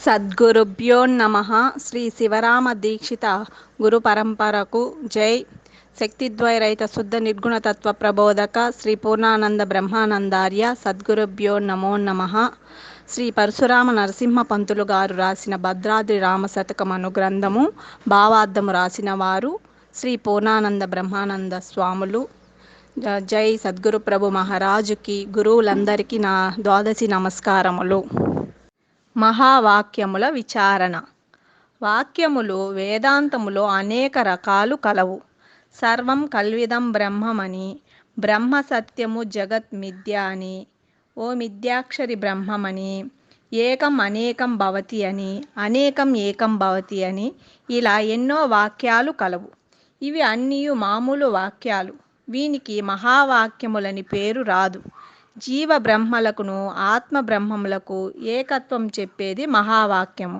సద్గురుభ్యో నమ. శ్రీ శివరామ దీక్షిత గురు పరంపరకు జై. శక్తిద్వైరైత శుద్ధ నిర్గుణతత్వ ప్రబోధక శ్రీ పూర్ణానంద బ్రహ్మానందార్య సద్గురుభ్యో నమో నమ. శ్రీ పరశురామ నరసింహ పంతులు గారు రాసిన భద్రాద్రి రామశతకం అను గ్రంథము భావార్థము రాసిన వారు శ్రీ పూర్ణానంద బ్రహ్మానంద స్వాములు. జై సద్గురు ప్రభు మహారాజుకి, గురువులందరికీ నా ద్వాదశి నమస్కారములు. మహావాక్యముల విచారణ. వాక్యములు వేదాంతములో అనేక రకాలు కలవు. సర్వం కల్విదం బ్రహ్మమని, బ్రహ్మ సత్యము జగత్ మిథ్య అని, ఓ మిథ్యాక్షరి బ్రహ్మమని, ఏకం అనేకం భవతి అని, అనేకం ఏకం భవతి అని, ఇలా ఎన్నో వాక్యాలు కలవు. ఇవి అన్నీ మామూలు వాక్యాలు. వీనికి మహావాక్యములని పేరు రాదు. జీవ బ్రహ్మలకును ఆత్మ బ్రహ్మములకు ఏకత్వం చెప్పేది మహావాక్యము.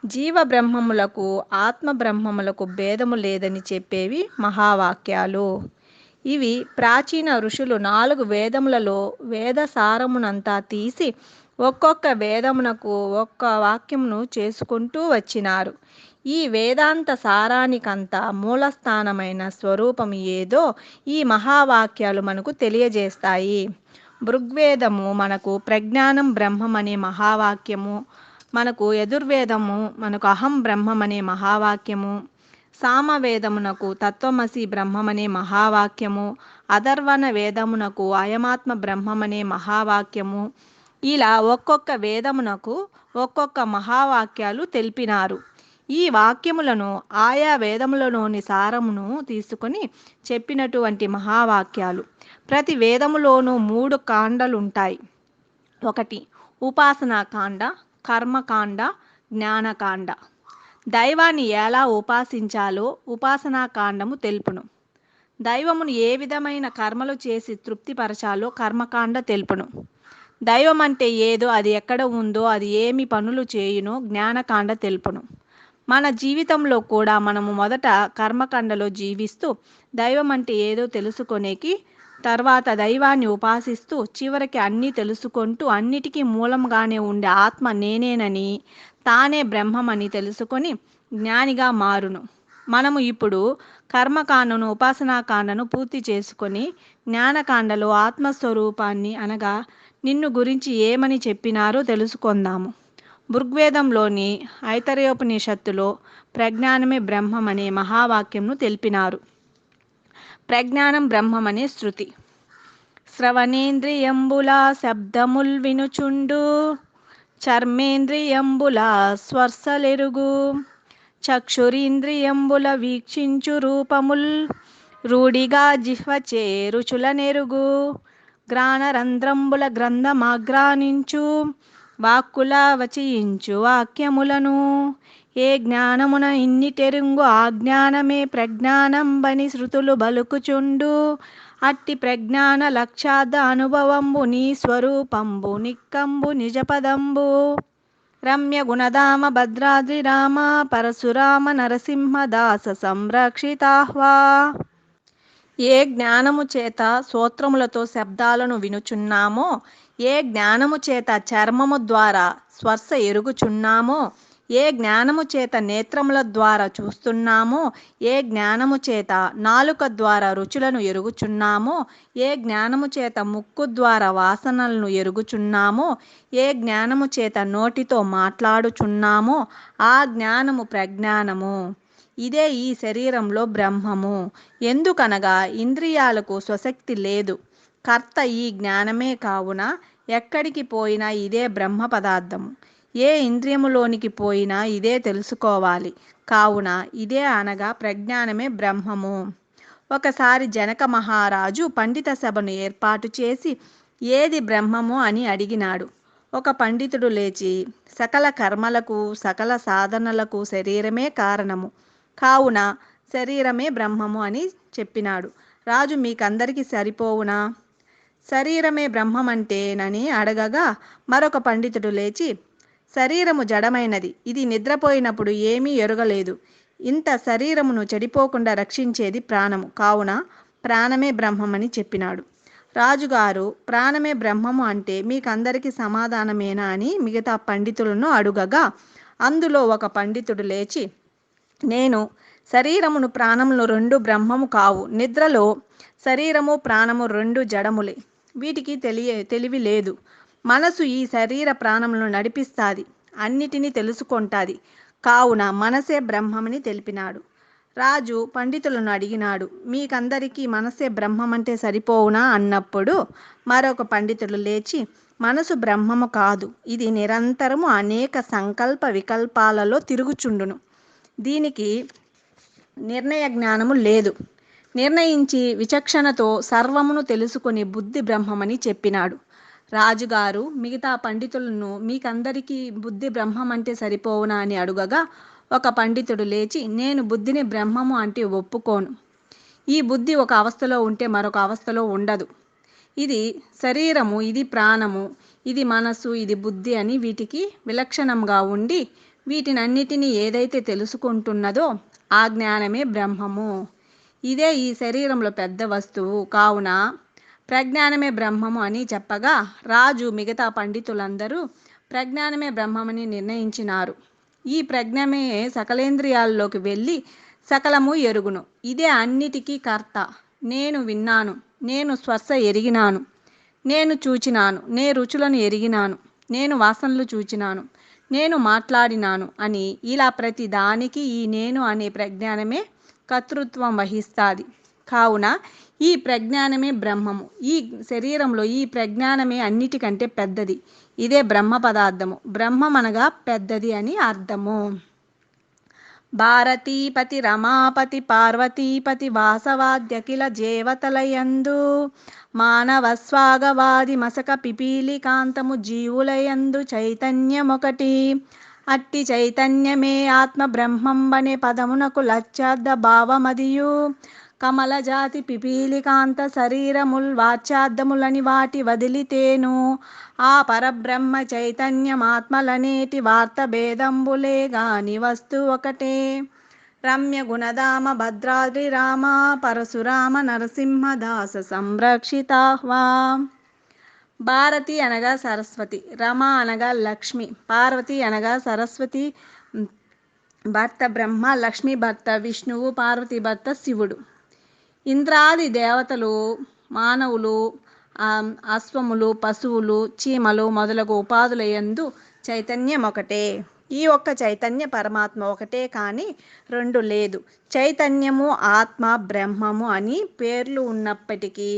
జీవ బ్రహ్మములకు ఆత్మ బ్రహ్మములకు భేదము లేదని చెప్పేవి మహావాక్యాలు. ఇవి ప్రాచీన ఋషులు 4 వేదములలో వేద సారమునంతా తీసి ఒక్కొక్క వేదమునకు ఒక్క వాక్యమును చేసుకుంటూ వచ్చినారు. ఈ వేదాంత సారానికంతా మూలస్థానమైన స్వరూపం ఏదో ఈ మహావాక్యాలు మనకు తెలియజేస్తాయి. ఋగ్వేదము మనకు ప్రజ్ఞానం బ్రహ్మం అనే మహావాక్యము, మనకు యజుర్వేదము మనకు అహం బ్రహ్మం అనే మహావాక్యము, సామవేదమునకు తత్వమసి బ్రహ్మమనే మహావాక్యము, అథర్వణ వేదమునకు అయమాత్మ బ్రహ్మమనే మహావాక్యము, ఇలా ఒక్కొక్క వేదమునకు ఒక్కొక్క మహావాక్యాలు తెలిపినారు. ఈ వాక్యములను ఆయా వేదములలోని సారమును తీసుకొని చెప్పినటువంటి మహావాక్యాలు. ప్రతి వేదములోనూ 3 కాండలుంటాయి. 1 ఉపాసనాకాండ, కర్మకాండ, జ్ఞానకాండ. దైవాన్ని ఎలా ఉపాసించాలో ఉపాసనాకాండము తెలుపును. దైవమును ఏ విధమైన కర్మలు చేసి తృప్తిపరచాలో కర్మకాండ తెలుపును. దైవం అంటే ఏదో, అది ఎక్కడ ఉందో, అది ఏమి పనులు చేయునో జ్ఞానకాండ తెలుపును. మన జీవితంలో కూడా మనము మొదట కర్మకాండలో జీవిస్తూ దైవం అంటే ఏదో తెలుసుకొనేకి, తర్వాత దైవాన్ని ఉపాసిస్తూ చివరికి అన్నీ తెలుసుకుంటూ అన్నిటికీ మూలంగానే ఉండే ఆత్మ నేనేనని, తానే బ్రహ్మమని తెలుసుకొని జ్ఞానిగా మారును. మనము ఇప్పుడు కర్మకాండను ఉపాసనాకాండను పూర్తి చేసుకొని జ్ఞానకాండలో ఆత్మస్వరూపాన్ని అనగా నిన్ను గురించి ఏమని చెప్పినారో తెలుసుకుందాము. ఋగ్వేదంలోని ఐతరేయోపనిషత్తులో ప్రజ్ఞానమే బ్రహ్మం అనే మహావాక్యంను తెలిపినారు. ప్రజ్ఞానం బ్రహ్మమనే శృతి. శ్రవణేంద్రియంబుల శబ్దముల్ వినుచుండు, చర్మేంద్రియంబుల స్పర్శలెరుగు, చక్షురింద్రియంబుల వీక్షించు రూపముల్, రూఢిగా జిహ్వచే రుచులనెరుగు, గ్రాణరంధ్రంబుల గ్రంథమాగ్రానించు, వాక్కుల వచయించు వాక్యములను, ఏ జ్ఞానమున ఇన్నిటెరుంగు ఆ జ్ఞానమే ప్రజ్ఞానంబని శృతులు బలుకుచుండు, అట్టి ప్రజ్ఞాన లక్షార్థ అనుభవంబు నీ స్వరూపంబు నిక్కంబు నిజపదంబు. రమ్య గుణధామ భద్రాద్రి రామ పరశురామ నరసింహ దాస సంరక్షితాహ్వా. ఏ జ్ఞానము చేత శ్రోత్రములతో శబ్దాలను వినుచున్నామో, ఏ జ్ఞానము చేత చర్మము ద్వారా స్పర్శ ఎరుగుచున్నామో, ఏ జ్ఞానము చేత నేత్రముల ద్వారా చూస్తున్నామో, ఏ జ్ఞానము చేత నాలుక ద్వారా రుచులను ఎరుగుచున్నామో, ఏ జ్ఞానము చేత ముక్కు ద్వారా వాసనలను ఎరుగుచున్నామో, ఏ జ్ఞానము చేత నోటితో మాట్లాడుచున్నామో ఆ జ్ఞానము ప్రజ్ఞానము. ఇదే ఈ శరీరంలో బ్రహ్మము. ఎందుకనగా ఇంద్రియాలకు స్వశక్తి లేదు. కర్త ఈ జ్ఞానమే కావున ఎక్కడికి పోయినా ఇదే బ్రహ్మ పదార్థము. ఏ ఇంద్రియములోనికి పోయినా ఇదే తెలుసుకోవాలి. కావున ఇదే అనగా ప్రజ్ఞానమే బ్రహ్మము. ఒకసారి జనక మహారాజు పండిత సభను ఏర్పాటు చేసి ఏది బ్రహ్మము అని అడిగినాడు. ఒక పండితుడు లేచి, సకల కర్మలకు సకల సాధనలకు శరీరమే కారణము, కావున శరీరమే బ్రహ్మము అని చెప్పినాడు. రాజు మీకందరికీ సరిపోవునా? శరీరమే బ్రహ్మమంటేనని అడగగా మరొక పండితుడు లేచి, శరీరము జడమైనది, ఇది నిద్రపోయినప్పుడు ఏమీ ఎరుగలేదు. ఇంత శరీరమును చెడిపోకుండా రక్షించేది ప్రాణము, కావున ప్రాణమే బ్రహ్మమని చెప్పినాడు. రాజుగారు, ప్రాణమే బ్రహ్మము అంటే మీకందరికీ సమాధానమేనా అని మిగతా పండితులను అడుగగా, అందులో ఒక పండితుడు లేచి, నేను శరీరమును ప్రాణములు రెండు బ్రహ్మము కావు. నిద్రలో శరీరము ప్రాణము రెండు జడములే. వీటికి తెలివి లేదు. మనసు ఈ శరీర ప్రాణములను నడిపిస్తాది, అన్నిటినీ తెలుసుకొంటాది. కావున మనసే బ్రహ్మమని తెలిపినాడు. రాజు పండితులను అడిగినాడు, మీకందరికీ మనసే బ్రహ్మమంటే సరిపోవునా అన్నప్పుడు మరొక పండితుడు లేచి, మనసు బ్రహ్మము కాదు, ఇది నిరంతరము అనేక సంకల్ప వికల్పాలలో తిరుగుచుండును. దీనికి నిర్ణయ జ్ఞానము లేదు. నిర్ణయించి విచక్షణతో సర్వమును తెలుసుకుని బుద్ధి బ్రహ్మమని చెప్పినాడు. రాజుగారు మిగతా పండితులను, మీకందరికీ బుద్ధి బ్రహ్మం అంటే సరిపోవునా అని అడుగగా, ఒక పండితుడు లేచి, నేను బుద్ధిని బ్రహ్మము అంటే ఒప్పుకోను. ఈ బుద్ధి ఒక అవస్థలో ఉంటే మరొక అవస్థలో ఉండదు. ఇది శరీరము, ఇది ప్రాణము, ఇది మనసు, ఇది బుద్ధి అని వీటికి విలక్షణంగా ఉండి వీటినన్నిటినీ ఏదైతే తెలుసుకుంటున్నదో ఆ జ్ఞానమే బ్రహ్మము. ఇదే ఈ శరీరంలో పెద్ద వస్తువు. కావున ప్రజ్ఞానమే బ్రహ్మము అని చెప్పగా, రాజు మిగతా పండితులందరూ ప్రజ్ఞానమే బ్రహ్మమని నిర్ణయించినారు. ఈ ప్రజ్ఞమే సకలేంద్రియాల్లోకి వెళ్ళి సకలము ఎరుగును. ఇదే అన్నిటికీ కర్త. నేను విన్నాను, నేను స్పర్శ ఎరిగినాను, నేను చూచినాను, నే రుచులను ఎరిగినాను, నేను వాసనలు చూచినాను, నేను మాట్లాడినాను అని ఇలా ప్రతి దానికి ఈ నేను అనే ప్రజ్ఞానమే కర్తృత్వం వహిస్తాది. కావున ఈ ప్రజ్ఞానమే బ్రహ్మము. ఈ శరీరంలో ఈ ప్రజ్ఞానమే అన్నిటికంటే పెద్దది. ఇదే బ్రహ్మ పదార్థము. బ్రహ్మమనగా పెద్దది అని అర్థము. భారతీపతి రమాపతి పార్వతీపతి వాసవాద్యఖిల జేవతలయందు మానవ స్వాగవాది మసక పిపీలికాంతము జీవులయందు చైతన్యమొకటి. అట్టి చైతన్యమే ఆత్మ బ్రహ్మంబనే పదమునకు లక్ష్యార్థ భావమదియు. కమల జాతి పిపీలికాంత శరీరముల్ వాచ్యార్థములని వాటి వదిలితేను ఆ పరబ్రహ్మ చైతన్యమాత్మలనేటి వార్త భేదంబులే గాని వస్తు ఒకటే. రమ్య గుణధామ భద్రాద్రి రామ పరశురామ నరసింహదాస సంరక్షితాహ్వా. భారతి అనగా సరస్వతి, రమ అనగా లక్ష్మి, పార్వతి అనగా సరస్వతి భర్త బ్రహ్మ, లక్ష్మి భర్త విష్ణువు, పార్వతి భర్త శివుడు. ఇంద్రాది దేవతలు, మానవులు, అశ్వములు, పశువులు, చీమలు మొదలగు ఉపాధుల యందు చైతన్యం ఒకటే. ఈ ఒక్క చైతన్య పరమాత్మ ఒకటే కానీ రెండు లేదు. చైతన్యము, ఆత్మ, బ్రహ్మము అని పేర్లు ఉన్నప్పటికీ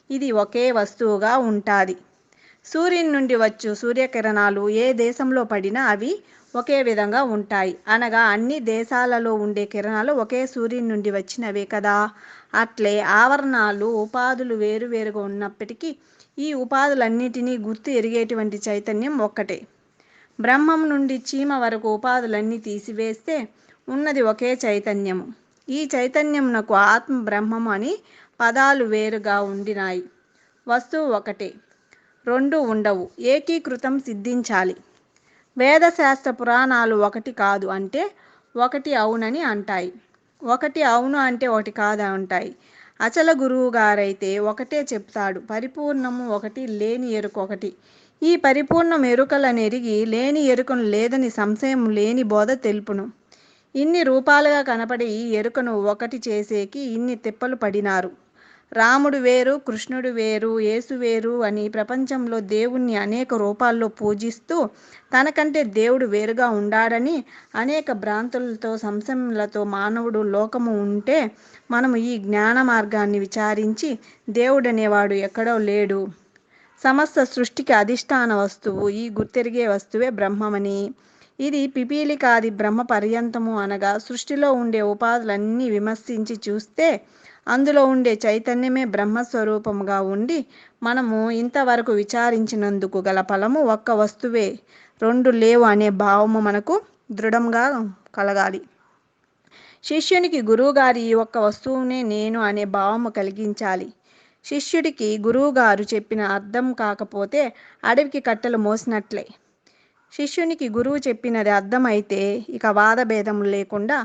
ఇది ఒకే వస్తువుగా ఉంటాది. సూర్యుని నుండి వచ్చు సూర్యకిరణాలు ఏ దేశంలో పడినా అవి ఒకే విధంగా ఉంటాయి. అనగా అన్ని దేశాలలో ఉండే కిరణాలు ఒకే సూర్యుని నుండి వచ్చినవే కదా. అట్లే ఆవరణాలు, ఉపాధులు వేరువేరుగా ఉన్నప్పటికీ ఈ ఉపాధులన్నిటినీ గుర్తు ఎరిగేటువంటి చైతన్యం ఒక్కటే. బ్రహ్మం నుండి చీమ వరకు ఉపాధులన్నీ తీసివేస్తే ఉన్నది ఒకే చైతన్యము. ఈ చైతన్యమునకు ఆత్మ, బ్రహ్మము అని పదాలు వేరుగా ఉండినాయి. వస్తువు ఒకటే, రెండు ఉండవు. ఏకీకృతం సిద్ధించాలి. వేదశాస్త్ర పురాణాలు ఒకటి కాదు అంటే ఒకటి అవునని అంటాయి, ఒకటి అవును అంటే ఒకటి కాదు అంటాయి. అచల గురువు గారైతే ఒకటే చెప్తాడు. పరిపూర్ణము ఒకటి, లేని ఎరుక ఒకటి. ఈ పరిపూర్ణం ఎరుకలనెరిగి లేని ఎరుకను లేదని సంశయం లేని బోధ తెలుపును. ఇన్ని రూపాలుగా కనపడే ఈ ఎరుకను ఒకటి చేసేకి ఇన్ని తిప్పలు పడినారు. రాముడు వేరు, కృష్ణుడు వేరు, యేసు వేరు అని ప్రపంచంలో దేవుణ్ణి అనేక రూపాల్లో పూజిస్తూ తనకంటే దేవుడు వేరుగా ఉండాడని అనేక భ్రాంతులతో, సంశయములతో మానవుడు లోకము ఉంటే మనము ఈ జ్ఞాన మార్గాన్ని విచారించి దేవుడనేవాడు ఎక్కడో లేడు, సమస్త సృష్టికి అధిష్టాన వస్తువు, ఈ గుర్తెరిగే వస్తువే బ్రహ్మమని, ఇది పిపీలికాది బ్రహ్మ పర్యంతము అనగా సృష్టిలో ఉండే ఉపాధులన్నీ విమర్శించి చూస్తే అందులో ఉండే చైతన్యమే బ్రహ్మస్వరూపముగా ఉండి మనము ఇంతవరకు విచారించినందుకు గల ఫలము ఒక్క వస్తువే, రెండు లేవు అనే భావము మనకు దృఢంగా కలగాలి. శిష్యునికి గురువుగారి ఈ ఒక్క వస్తువునే నేను అనే భావము కలిగించాలి. శిష్యుడికి గురువుగారు చెప్పిన అర్థం కాకపోతే అడవికి కట్టెలు మోసినట్లే. శిష్యునికి గురువు చెప్పినది అర్థమైతే ఇక వాదభేదము లేకుండా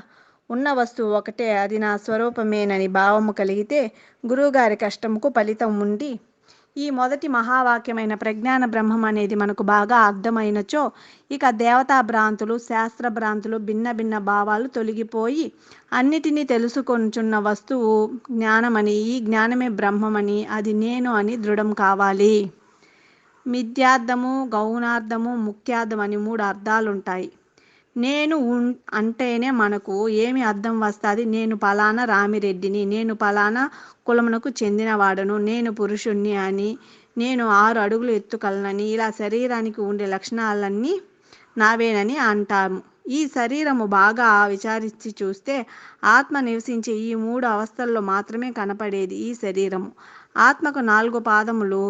ఉన్న వస్తువు ఒకటే, అది నా స్వరూపమేనని భావము కలిగితే గురువుగారి కష్టముకు ఫలితం ఉండి ఈ మొదటి మహావాక్యమైన ప్రజ్ఞాన బ్రహ్మం అనేది మనకు బాగా అర్థమైనచో ఇక దేవతా భ్రాంతులు, శాస్త్ర భ్రాంతులు, భిన్న భిన్న భావాలు తొలగిపోయి అన్నిటినీ తెలుసుకొనుచున్న వస్తువు జ్ఞానమని, ఈ జ్ఞానమే బ్రహ్మమని, అది నేను అని దృఢం కావాలి. మిథ్యార్థము, గౌణార్థము, ముఖ్యార్థం అని 3 అర్థాలుంటాయి. నేను అంటేనే మనకు ఏమి అర్థం వస్తుంది? నేను పలానా రామిరెడ్డిని, నేను పలానా కులమునకు చెందినవాడను, నేను పురుషుణ్ణి అని, నేను 6 అడుగులు ఎత్తుకలనని, ఇలా శరీరానికి ఉండే లక్షణాలన్నీ నావేనని అంటాము. ఈ శరీరము బాగా విచారించి చూస్తే ఆత్మ నివసించే ఈ 3 అవస్థల్లో మాత్రమే కనపడేది ఈ శరీరము. ఆత్మకు 4 పాదములు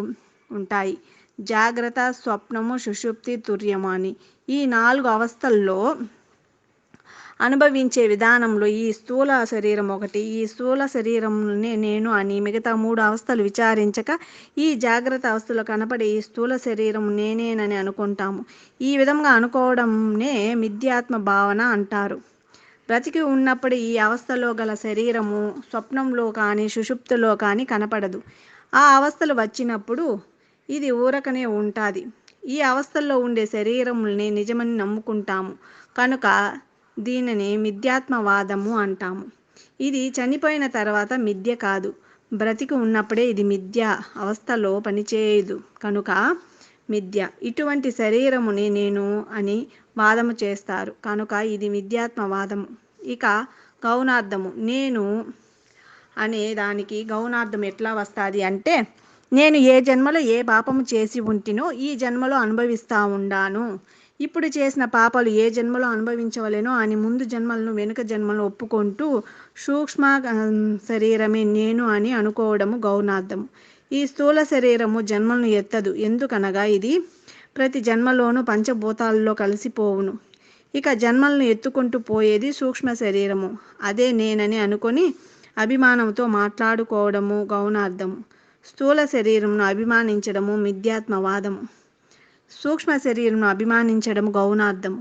ఉంటాయి: జాగ్రత్త, స్వప్నము, సుషుప్తి, తుర్యము అని. ఈ 4 అవస్థల్లో అనుభవించే విధానంలో ఈ స్థూల శరీరం ఒకటి. ఈ స్థూల శరీరంనే నేను అని మిగతా 3 అవస్థలు విచారించక ఈ జాగ్రత్త అవస్థలో కనపడే ఈ స్థూల శరీరం నేనేనని అనుకుంటాము. ఈ విధంగా అనుకోవడంనే మిథ్యాత్మ భావన అంటారు. బ్రతికి ఉన్నప్పుడు ఈ అవస్థలో గల శరీరము స్వప్నంలో కానీ సుషుప్తిలో కానీ కనపడదు. ఆ అవస్థలు వచ్చినప్పుడు ఇది ఊరకనే ఉంటుంది. ఈ అవస్థల్లో ఉండే శరీరముల్ని నిజమని నమ్ముకుంటాము కనుక దీనిని మిథ్యాత్మవాదము అంటాము. ఇది చనిపోయిన తర్వాత మిథ్య కాదు, బ్రతికి ఉన్నప్పుడే ఇది మిథ్య అవస్థలో పనిచేయదు కనుక మిథ్య. ఇటువంటి శరీరముని నేను అని వాదము చేస్తారు కనుక ఇది మిథ్యాత్మవాదము. ఇక గౌణార్థము, నేను అనే దానికి గౌణార్థం ఎట్లా వస్తుంది అంటే, నేను ఏ జన్మలో ఏ పాపము చేసి ఉంటినో ఈ జన్మలో అనుభవిస్తూ ఉండాను. ఇప్పుడు చేసిన పాపాలు ఏ జన్మలో అనుభవించవలేనో అని ముందు జన్మలను వెనుక జన్మలను ఒప్పుకుంటూ సూక్ష్మ శరీరమే నేను అని అనుకోవడము గౌణార్థము. ఈ స్థూల శరీరము జన్మలను ఎత్తదు, ఎందుకనగా ఇది ప్రతి జన్మలోనూ పంచభూతాల్లో కలిసిపోవును. ఇక జన్మలను ఎత్తుకుంటూ పోయేది సూక్ష్మ శరీరము, అదే నేనని అనుకొని అభిమానంతో మాట్లాడుకోవడము గౌణార్థము. స్థూల శరీరంను అభిమానించడము మిథ్యాత్మవాదము, సూక్ష్మ శరీరంను అభిమానించడము గౌణార్థము.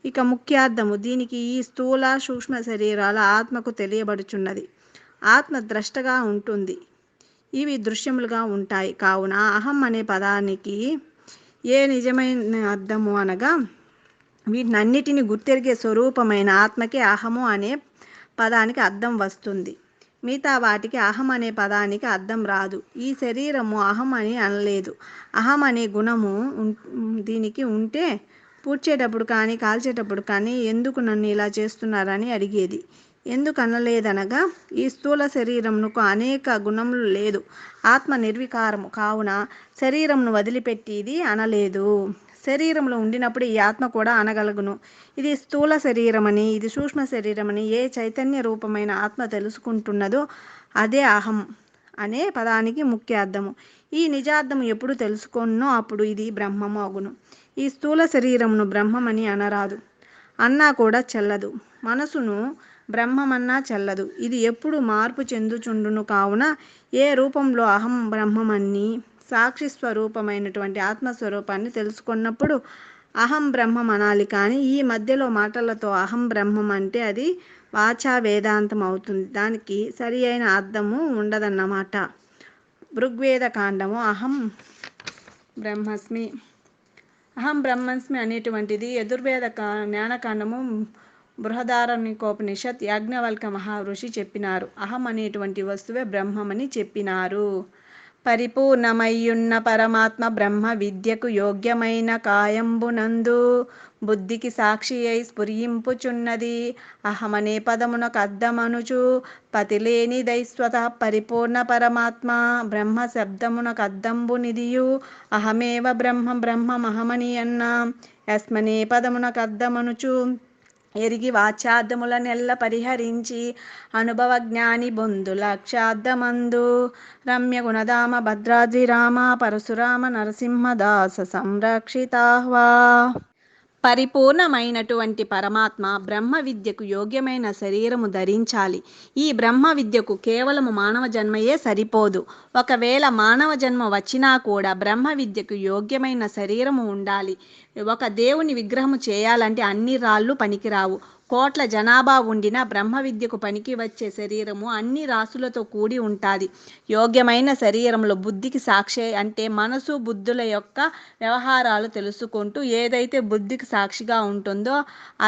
ఇక ముఖ్యార్థము, దీనికి ఈ స్థూల సూక్ష్మ శరీరాల ఆత్మకు తెలియబడుచున్నది. ఆత్మ ద్రష్టగా ఉంటుంది, ఇవి దృశ్యములుగా ఉంటాయి. కావున అహం అనే పదానికి ఏ నిజమైన అర్థము అనగా, వీటినన్నిటిని గుర్తెరిగే స్వరూపమైన ఆత్మకే అహము అనే పదానికి అర్థం వస్తుంది. మిగతా వాటికి అహం అనే పదానికి అర్థం రాదు. ఈ శరీరము అహం అని అనలేదు. అహం అనే గుణము దీనికి ఉంటే పూడ్చేటప్పుడు కానీ కాల్చేటప్పుడు కానీ ఎందుకు నన్ను ఇలా చేస్తున్నారని అడిగేది. ఎందుకు అనలేదనగా, ఈ స్థూల శరీరమునకు అనేక గుణములు లేదు, ఆత్మ నిర్వికారము కావున శరీరమును వదిలిపెట్టిది అనలేదు. శరీరంలో ఉండినప్పుడు ఈ ఆత్మ కూడా అనగలుగును. ఇది స్థూల శరీరమని, ఇది సూక్ష్మ శరీరమని ఏ చైతన్య రూపమైన ఆత్మ తెలుసుకుంటున్నదో అదే అహం అనే పదానికి ముఖ్య అర్థము. ఈ నిజార్థము ఎప్పుడు తెలుసుకొన్నో అప్పుడు ఇది బ్రహ్మము అగును. ఈ స్థూల శరీరమును బ్రహ్మమని అనరాదు, అన్నా కూడా చెల్లదు. మనసును బ్రహ్మమన్నా చెల్లదు, ఇది ఎప్పుడు మార్పు చెందుచుండును. కావున ఏ రూపంలో అహం బ్రహ్మమని సాక్షి స్వరూపమైనటువంటి ఆత్మస్వరూపాన్ని తెలుసుకున్నప్పుడు అహం బ్రహ్మం అనాలి. కానీ ఈ మధ్యలో మాటలతో అహం బ్రహ్మం అంటే అది వాచా వేదాంతం అవుతుంది, దానికి సరి అయిన అర్థము ఉండదన్నమాట. ఋగ్వేద కాండము అహం బ్రహ్మస్మి, అహం బ్రహ్మస్మి అనేటువంటిది యజుర్వేద జ్ఞానకాండము బృహదారణ్యకోపనిషత్ యాజ్ఞవల్క మహాఋషి చెప్పినారు. అహం అనేటువంటి వస్తువే బ్రహ్మమని చెప్పినారు. పరిపూర్ణమయ్యున్న పరమాత్మ బ్రహ్మ విద్యకు యోగ్యమైన కాయంబునందు బుద్ధికి సాక్షి అయి స్ఫురింపుచున్నది. అహమనే పదమునకు అర్థమనుచు పతిలేని దైస్వత పరిపూర్ణ పరమాత్మ బ్రహ్మ శబ్దమునకు అర్థంబు నిధియు అహమేవ బ్రహ్మ బ్రహ్మమహమని అన్న. యస్మనే పదమునకు అర్థమనుచు ఎరిగి వాచ్యార్థములనెల్ల పరిహరించి అనుభవ జ్ఞాని బొందు లక్ష్యార్థమందు రమ్య గుణధామ భద్రాద్రి రామ పరశురామ నరసింహదాస సంరక్షితాహ్వా. పరిపూర్ణమైనటువంటి పరమాత్మ బ్రహ్మ విద్యకు యోగ్యమైన శరీరము ధరించాలి. ఈ బ్రహ్మ విద్యకు కేవలము మానవ జన్మయే సరిపోదు. ఒకవేళ మానవ జన్మ వచ్చినా కూడా బ్రహ్మ విద్యకు యోగ్యమైన శరీరము ఉండాలి. ఒక దేవుని విగ్రహము చేయాలంటే అన్ని రాళ్ళు పనికిరావు, కోట్ల జనాభా ఉండిన బ్రహ్మ విద్యకు పనికి వచ్చే శరీరము అన్ని రాసులతో కూడి ఉంటుంది. యోగ్యమైన శరీరంలో బుద్ధికి సాక్షి అంటే మనసు బుద్ధుల యొక్క వ్యవహారాలు తెలుసుకుంటూ ఏదైతే బుద్ధికి సాక్షిగా ఉంటుందో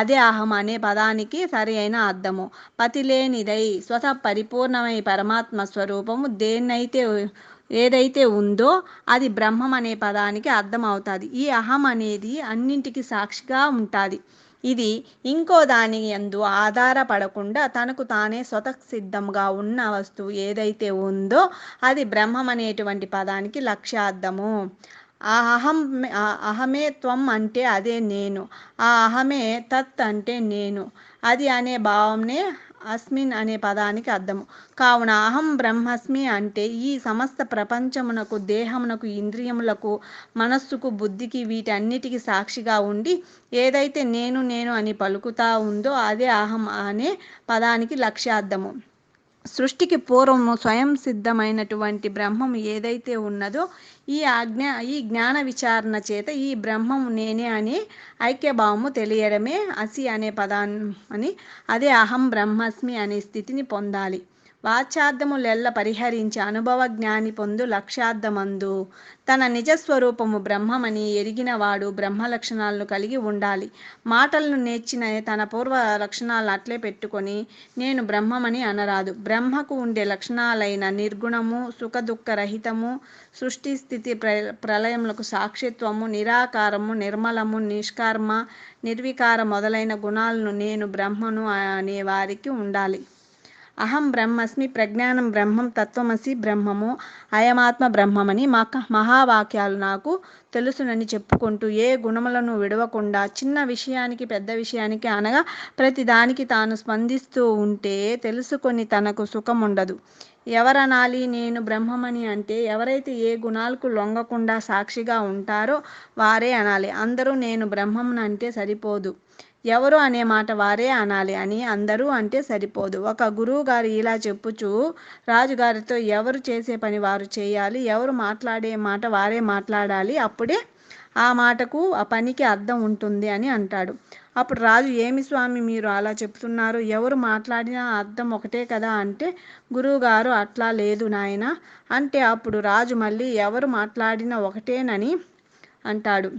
అదే అహం అనే పదానికి సరి అయిన అర్థము. పతిలేనిదై స్వతః పరిపూర్ణమై పరమాత్మ స్వరూపము ఏదైతే ఉందో అది బ్రహ్మం అనే పదానికి అర్థం అవుతుంది. ఈ అహం అనేది అన్నింటికి సాక్షిగా ఉంటుంది. ఇది ఇంకో దాని యందు ఆధారపడకుండా తనకు తానే స్వతసిద్ధంగా ఉన్న వస్తువు ఏదైతే ఉందో అది బ్రహ్మం అనేటువంటి పదానికి లక్ష్యార్థము. ఆ అహమే త్వం అంటే అదే నేను, ఆ అహమే తత్ అంటే నేను, అది అనే భావంనే అస్మిన్ అనే పదానికి అర్థము. కావున అహం బ్రహ్మస్మి అంటే ఈ సమస్త ప్రపంచమునకు, దేహమునకు, ఇంద్రియములకు, మనస్సుకు, బుద్ధికి వీటన్నిటికీ సాక్షిగా ఉండి ఏదైతే నేను నేను అని పలుకుతా ఉందో అదే అహం అనే పదానికి లక్ష్యార్థము. సృష్టికి పూర్వము స్వయం సిద్ధమైనటువంటి బ్రహ్మం ఏదైతే ఉన్నదో ఈ జ్ఞాన విచారణ చేత ఈ బ్రహ్మము నేనే అనే ఐక్యభావము తెలియడమే అసి అనే పదాన్ని అదే అహం బ్రహ్మస్మి అనే స్థితిని పొందాలి. వాచ్యార్థములెల్ల పరిహరించి అనుభవ జ్ఞాని పొందు లక్ష్యార్థమందు తన నిజస్వరూపము బ్రహ్మమని ఎరిగినవాడు బ్రహ్మ లక్షణాలను కలిగి ఉండాలి. మాటలను నేర్చిన తన పూర్వ లక్షణాలను అట్లే పెట్టుకొని నేను బ్రహ్మమని అనరాదు. బ్రహ్మకు ఉండే లక్షణాలైన నిర్గుణము, సుఖదుఃఖ రహితము, సృష్టి స్థితి ప్రళయములకు సాక్షిత్వము, నిరాకారము, నిర్మలము, నిష్కర్మ, నిర్వికార మొదలైన గుణాలను నేను బ్రహ్మను అనే వారికి ఉండాలి. అహం బ్రహ్మస్మి, ప్రజ్ఞానం బ్రహ్మం, తత్వమసి బ్రహ్మము, అయమాత్మ బ్రహ్మమని మహావాక్యాలు నాకు తెలుసునని చెప్పుకుంటూ ఏ గుణములను విడవకుండా చిన్న విషయానికి పెద్ద విషయానికి అనగా ప్రతిదానికి తాను స్పందిస్తూ ఉంటే తెలుసుకొని తనకు సుఖం ఉండదు. ఎవరనాలి నేను బ్రహ్మమని అంటే ఎవరైతే ఏ గుణాలకు లొంగకుండా సాక్షిగా ఉంటారో వారే అనాలి. అందరూ నేను బ్రహ్మం అంటే సరిపోదు. ఎవరు అనే మాట వారే అనాలి అని అందరూ అంటే సరిపోదు. ఒక గురువు గారు ఇలా చెప్పుచూ రాజుగారితో ఎవరు చేసే పని వారు చేయాలి, ఎవరు మాట్లాడే మాట వారే మాట్లాడాలి, అప్పుడే ఆ మాటకు ఆ పనికి అర్థం ఉంటుంది అని అంటాడు. అప్పుడు రాజు ఏమి స్వామి మీరు అలా చెప్తున్నారు, ఎవరు మాట్లాడినా అర్థం ఒకటే కదా అంటే గురువుగారు అట్లా లేదు నాయన అంటే అప్పుడు రాజు మళ్ళీ ఎవరు మాట్లాడినా ఒకటేనని అంటాడు.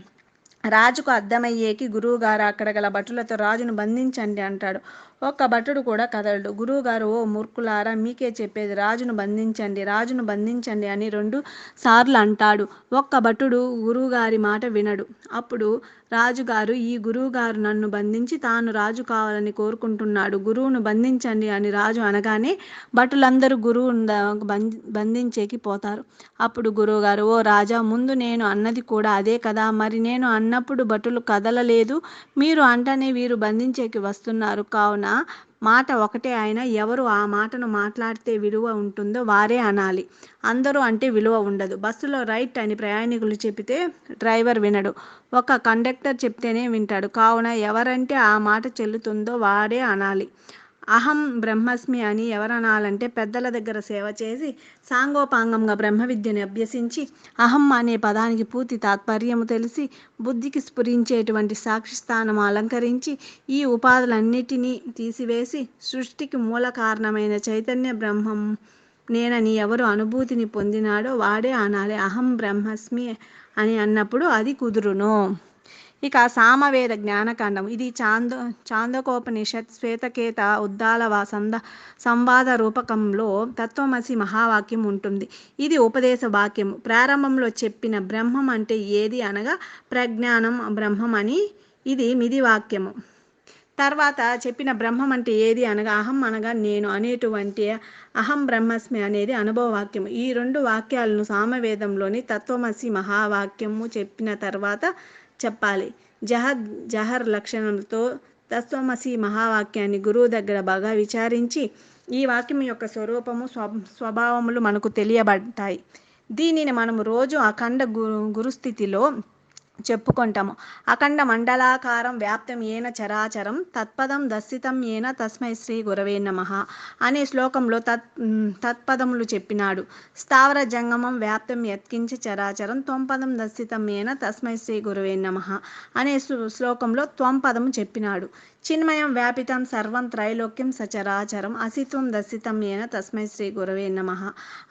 రాజుకు అర్థమయ్యేకి గురువుగారు అక్కడ గల భటులతో రాజును బంధించండి అంటాడు. ఒక్క భటుడు కూడా కదలడు. గురువుగారు ఓ మూర్ఖులారా మీకే చెప్పేది, రాజును బంధించండి, రాజును బంధించండి అని 2 సార్లు అంటాడు. ఒక్క భటుడు గురువుగారి మాట వినడు. అప్పుడు రాజుగారు ఈ గురువుగారు నన్ను బంధించి తాను రాజు కావాలని కోరుకుంటున్నాడు, గురువును బంధించండి అని రాజు అనగానే భటులందరూ గురువును బంధించేకి పోతారు. అప్పుడు గురువుగారు ఓ రాజా, ముందు నేను అన్నది కూడా అదే కదా, మరి నేను అన్నప్పుడు భటులు కదలలేదు, మీరు అంటనే వీరు బంధించేకి వస్తున్నారు. కావున మాట ఒకటే అయినా ఎవరు ఆ మాటను మాట్లాడితే విలువ ఉంటుందో వారే అనాలి. అందరూ అంటే విలువ ఉండదు. బస్సులో రైట్ అని ప్రయాణికులు చెబితే డ్రైవర్ వినడు, ఒక కండక్టర్ చెప్తేనే వింటాడు. కావున ఎవరంటే ఆ మాట చెల్లుతుందో వాడే అనాలి. అహం బ్రహ్మస్మి అని ఎవరనాలంటే పెద్దల దగ్గర సేవ చేసి సాంగోపాంగంగా బ్రహ్మ విద్యను అభ్యసించి అహం అనే పదానికి పూర్తి తాత్పర్యము తెలిసి బుద్ధికి స్ఫురించేటువంటి సాక్షి స్థానం అలంకరించి ఈ ఉపాధులన్నిటినీ తీసివేసి సృష్టికి మూల కారణమైన చైతన్య బ్రహ్మం నేనని ఎవరు అనుభూతిని పొందినాడో వాడే అనాలి అహం బ్రహ్మస్మి అని అన్నప్పుడు అది కుదురును. ఇక సామవేద జ్ఞానకాండం, ఇది చాందోకోపనిషత్ శ్వేతకేత ఉద్దాలవ సంవాద రూపకంలో తత్వమసి మహావాక్యం ఉంటుంది. ఇది ఉపదేశ వాక్యము. ప్రారంభంలో చెప్పిన బ్రహ్మం అంటే ఏది అనగా ప్రజ్ఞానం బ్రహ్మం అని ఇది మిది వాక్యము. తర్వాత చెప్పిన బ్రహ్మం అంటే ఏది అనగా అహం అనగా నేను అనేటువంటి అహం బ్రహ్మస్మి అనేది అనుభవ వాక్యము. ఈ 2 వాక్యాలను సామవేదంలోని తత్వమసి మహావాక్యము చెప్పిన తర్వాత చెప్పాలి. జహర్ లక్షణంతో తత్వమసి మహావాక్యాన్ని గురువు దగ్గర బాగా విచారించి ఈ వాక్యం యొక్క స్వరూపము స్వభావములు మనకు తెలియబడతాయి. దీనిని మనము రోజు అఖండ గురుస్థితిలో చెప్పుకుంటాము. అఖండ మండలాకారం వ్యాప్తం ఏన చరాచరం తత్పదం దర్శితం ఏన తస్మై శ్రీ గురవే నమః అనే శ్లోకంలో తత్పదములు చెప్పినాడు. స్థావర జంగమం వ్యాప్తం యత్కించ చరాచరం త్వంపదం దర్శితం ఏన తస్మై శ్రీ గురవే నమః అనే శ్లోకంలో త్వంపదము చెప్పినాడు. చిన్మయం వ్యాపితం సర్వం త్రైలోక్యం సచరాచరం అసిత్వం దర్శితం ఏన తస్మై శ్రీ గురవే నమః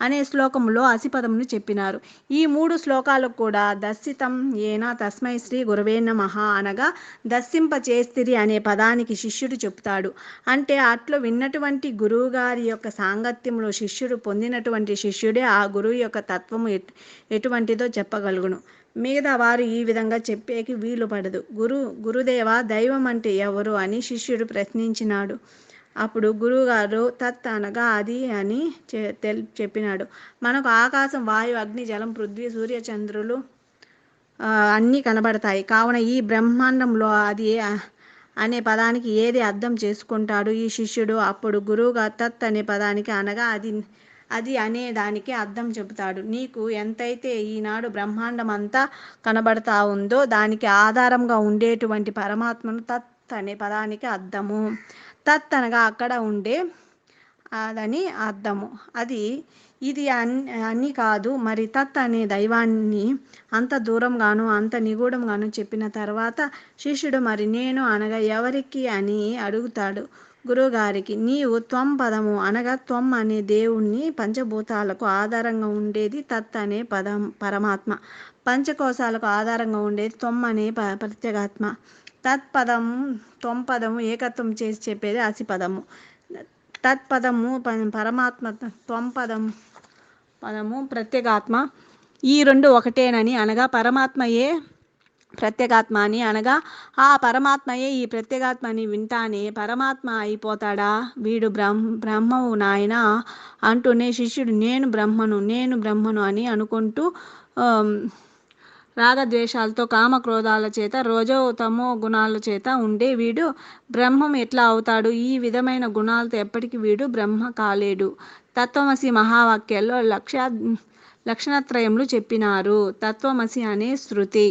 అనే శ్లోకంలో అసిపదమును చెప్పినారు. ఈ 3 శ్లోకాలు కూడా దర్శితం ఏన తస్మై శ్రీ గురవే నమః అనగా దర్శింపచేస్తిరి అనే పదానికి శిష్యుడు చెప్తాడు. అంటే అట్లు విన్నటువంటి గురువుగారి యొక్క సాంగత్యంలో శిష్యుడు పొందినటువంటి శిష్యుడే ఆ గురువు యొక్క తత్వము ఎటువంటిదో చెప్పగలుగును. మిగతా వారు ఈ విధంగా చెప్పేకి వీలు పడదు. గురుదేవ, దైవం అంటే ఎవరు అని శిష్యుడు ప్రశ్నించినాడు. అప్పుడు గురువుగారు తత్ అనగా అది అని చెప్పినాడు. మనకు ఆకాశం, వాయు, అగ్ని, జలం, పృథ్వీ, సూర్య, చంద్రులు అన్నీ కనబడతాయి. కావున ఈ బ్రహ్మాండంలో అది అనే పదానికి ఏది అర్థం చేసుకుంటాడు ఈ శిష్యుడు? అప్పుడు గురువుగా తత్ అనే పదానికి అనగా అది అనే దానికి అర్థం చెబుతాడు. నీకు ఎంతైతే ఈనాడు బ్రహ్మాండం అంతా కనబడతా ఉందో దానికి ఆధారంగా ఉండేటువంటి పరమాత్మను తత్ అనే పదానికి అర్థము. తత్ అనగా అక్కడ ఉండే అదని అర్థము. ఇది అన్ని కాదు. మరి తత్ అనే దైవాన్ని అంత దూరంగాను అంత నిగూఢంగాను చెప్పిన తర్వాత శిష్యుడు మరి నేను అనగా ఎవరికి అని అడుగుతాడు గురువుగారికి. నీవు త్వం పదము అనగా త్వం అనే దేవుణ్ణి, పంచభూతాలకు ఆధారంగా ఉండేది తత్ అనే పరమాత్మ, పంచకోశాలకు ఆధారంగా ఉండేది త్వం అనే ప్రత్యేగాత్మ. తత్పదము త్వంపదము ఏకత్వం చేసి చెప్పేది అసిపదము. తత్పదము పరమాత్మ, త్వంపదము ప్రత్యేగాత్మ. ఈ రెండు ఒకటేనని అనగా పరమాత్మయే ప్రత్యేగాత్మ అని అనగా ఆ పరమాత్మయే ఈ ప్రత్యేగాత్మని వింటానే పరమాత్మ అయిపోతాడా? వీడు బ్రహ్మవు నాయన అంటూనే శిష్యుడు నేను బ్రహ్మను అని అనుకుంటూ రాగద్వేషాలతో, కామక్రోధాల చేత, రజో తమో గుణాల చేత ఉండే వీడు బ్రహ్మం ఎట్లా అవుతాడు? ఈ విధమైన గుణాలతో ఎప్పటికీ వీడు బ్రహ్మ కాలేడు. తత్వమసి మహావాక్యాల్లో లక్షణత్రయములు చెప్పినారు. తత్వమసి అనే శృతి.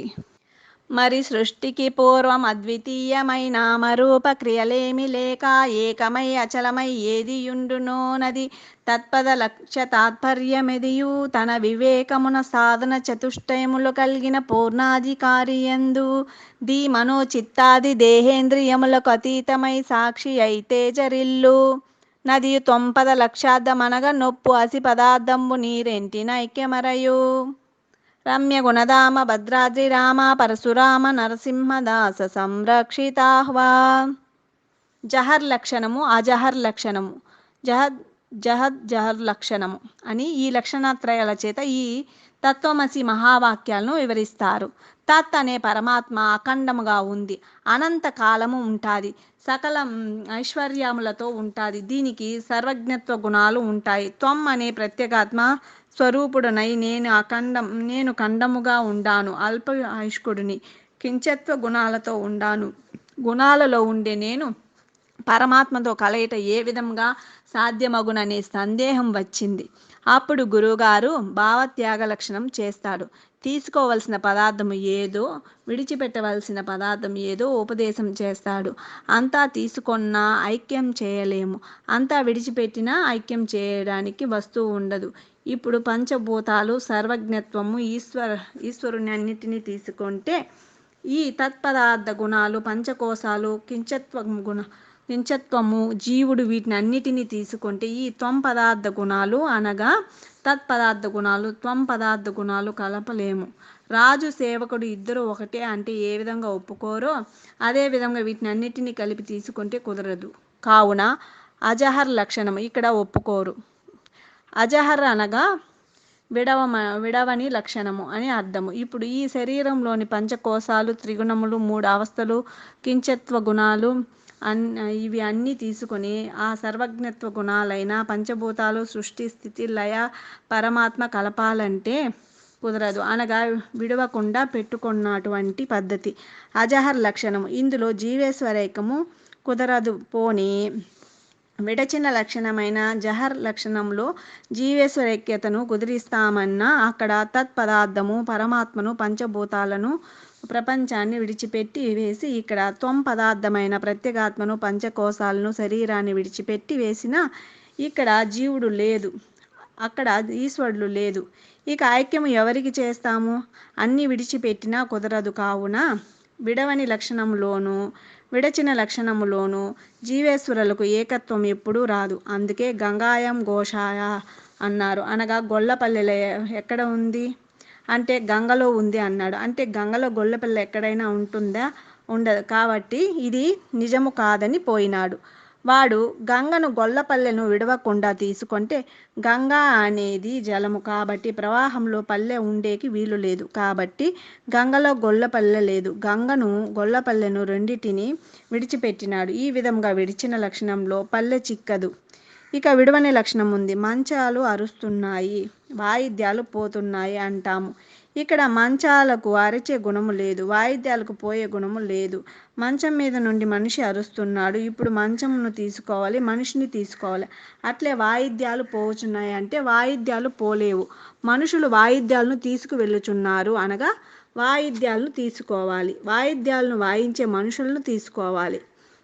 మరి సృష్టికి పూర్వం అద్వితీయమై నామరూప క్రియలేమి లేక ఏకమై అచలమై ఏదియుండునోనది తత్పద లక్ష్య తాత్పర్యమెదియు తన వివేకమున సాధన చతుష్టయములు కలిగిన పూర్ణాధికారియందు ది మనోచిత్తాది దేహేంద్రియములకు అతీతమై సాక్షి అయితే జరిల్లు నదియు తొంపద లక్ష్యార్థమనగా నొప్పు అసి పదార్థంబు నీరెంటిన ఐక్యమరయు రమ్య గుణధామ భద్రాద్రి రామ పరశురామ నరసింహదాస సంరక్షితాహ్వా. జహర్ లక్షణము, అజహర్ లక్షణము, జహర్ లక్షణము అని ఈ లక్షణత్రయాల చేత ఈ తత్వమసి మహావాక్యాలను వివరిస్తారు. తత్ అనే పరమాత్మ అఖండముగా ఉంది, అనంత కాలము ఉంటుంది, సకల ఐశ్వర్యములతో ఉంటుంది, దీనికి సర్వజ్ఞత్వ గుణాలు ఉంటాయి. త్వం అనే ప్రత్యేగాత్మ స్వరూపుడునై నేను ఖండముగా ఉండాను, అల్ప ఐష్కుడిని, కించత్వ గుణాలతో ఉండాను. గుణాలలో ఉండే నేను పరమాత్మతో కలయిట ఏ విధంగా సాధ్యమగుననే సందేహం వచ్చింది. అప్పుడు గురువుగారు భావత్యాగ లక్షణం చేస్తాడు. తీసుకోవలసిన పదార్థం ఏదో, విడిచిపెట్టవలసిన పదార్థం ఏదో ఉపదేశం చేస్తాడు. అంతా తీసుకొన్నా ఐక్యం చేయలేము, అంతా విడిచిపెట్టినా ఐక్యం చేయడానికి వస్తువు ఉండదు. ఇప్పుడు పంచభూతాలు, సర్వజ్ఞత్వము, ఈశ్వరుని అన్నిటినీ తీసుకుంటే ఈ తత్పదార్థ గుణాలు, పంచకోశాలు, కించత్వము, జీవుడు, వీటిని అన్నిటినీ తీసుకుంటే ఈ త్వం పదార్థ గుణాలు అనగా తత్పదార్థ గుణాలు, త్వం పదార్థ గుణాలు కలపలేము. రాజు సేవకుడు ఇద్దరు ఒకటే అంటే ఏ విధంగా ఒప్పుకోరో అదే విధంగా వీటిని అన్నిటినీ కలిపి తీసుకుంటే కుదరదు. కావున అజహర్ లక్షణము ఇక్కడ ఒప్పుకోరు. అజహర్ అనగా విడవని లక్షణము అని అర్థము. ఇప్పుడు ఈ శరీరంలోని పంచకోశాలు, త్రిగుణములు, 3 అవస్థలు, కించత్వ గుణాలు ఇవి అన్నీ తీసుకొని ఆ సర్వజ్ఞత్వ గుణాలైన పంచభూతాలు, సృష్టి, స్థితి, లయ, పరమాత్మ కలపాలంటే కుదరదు, అనగా విడవకుండా పెట్టుకున్నటువంటి పద్ధతి అజహర్ లక్షణము. ఇందులో జీవేశ్వరైకము కుదరదు. పోనీ విడచిన లక్షణమైన జహర్ లక్షణంలో జీవేశ్వరైక్యతను కుదిరిస్తామన్నా అక్కడ తత్పదార్థము, పరమాత్మను, పంచభూతాలను ప్రపంచాన్ని విడిచిపెట్టి వేసి ఇక్కడ త్వం పదార్థమైన ప్రత్యేగాత్మను పంచకోశాలను శరీరాన్ని విడిచిపెట్టి వేసిన ఇక్కడ జీవుడు లేదు, అక్కడ ఈశ్వరుడు లేదు. ఇక ఐక్యము ఎవరికి చేస్తాము? అన్నీ విడిచిపెట్టినా కుదరదు. కావున విడవని లక్షణంలోనూ విడచిన లక్షణములోనూ జీవేశ్వరులకు ఏకత్వం ఎప్పుడూ రాదు. అందుకే గంగాయం ఘోషాయ అన్నారు. అనగా గొల్లపల్లె ఎక్కడ ఉంది అంటే గంగలో ఉంది అన్నాడు. అంటే గంగలో గొల్లపల్లె ఎక్కడైనా ఉంటుందా? ఉండదు. కాబట్టి ఇది నిజము కాదని పోయినాడు. వాడు గంగను గొల్లపల్లెను విడవకుండా తీసుకుంటే గంగా అనేది జలము కాబట్టి ప్రవాహంలో పల్లె ఉండేకి వీలు లేదు. కాబట్టి గంగలో గొల్లపల్లె లేదు. గంగను గొల్లపల్లెను రెండిటిని విడిచిపెట్టినాడు. ఈ విధంగా విడిచిన లక్షణంలో పల్లె చిక్కదు. ఇక విడవని లక్షణం ఉంది. మంచాలు అరుస్తున్నాయి, వాయిద్యాలు పోతున్నాయి అంటాము. ఇక్కడ మంచాలకు అరిచే గుణము లేదు, వాయిద్యాలకు పోయే గుణము లేదు. మంచం మీద నుండి మనిషి అరుస్తున్నాడు. ఇప్పుడు మంచమును తీసుకోవాలి, మనిషిని తీసుకోవాలి. అట్లే వాయిద్యాలు పోచున్నాయి అంటే వాయిద్యాలు పోలేవు. మనుషులు వాయిద్యాలను తీసుకువెళ్ళుచున్నారు అనగా వాయిద్యాలను తీసుకోవాలి. వాయిద్యాలను వాయించే మనుషులను తీసుకోవాలి.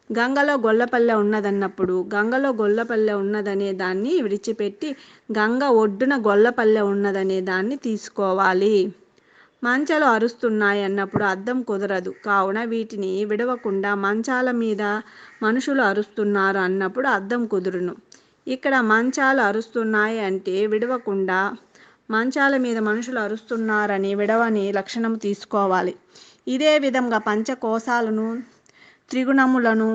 గంగలో గొల్లపల్లె ఉన్నదన్నప్పుడు గంగలో గొల్లపల్లె ఉన్నదనే దాన్ని విడిచిపెట్టి గంగ ఒడ్డున గొల్లపల్లె ఉన్నదనే దాన్ని తీసుకోవాలి. మంచాలు అరుస్తున్నాయి అన్నప్పుడు అర్థం కుదరదు. కావున వీటిని విడవకుండా మంచాల మీద మనుషులు అరుస్తున్నారు అన్నప్పుడు అర్థం కుదురును. ఇక్కడ మంచాలు అరుస్తున్నాయి అంటే విడవకుండా మంచాల మీద మనుషులు అరుస్తున్నారని విడవని లక్షణం తీసుకోవాలి. ఇదే విధంగా పంచకోశాలను, త్రిగుణములను,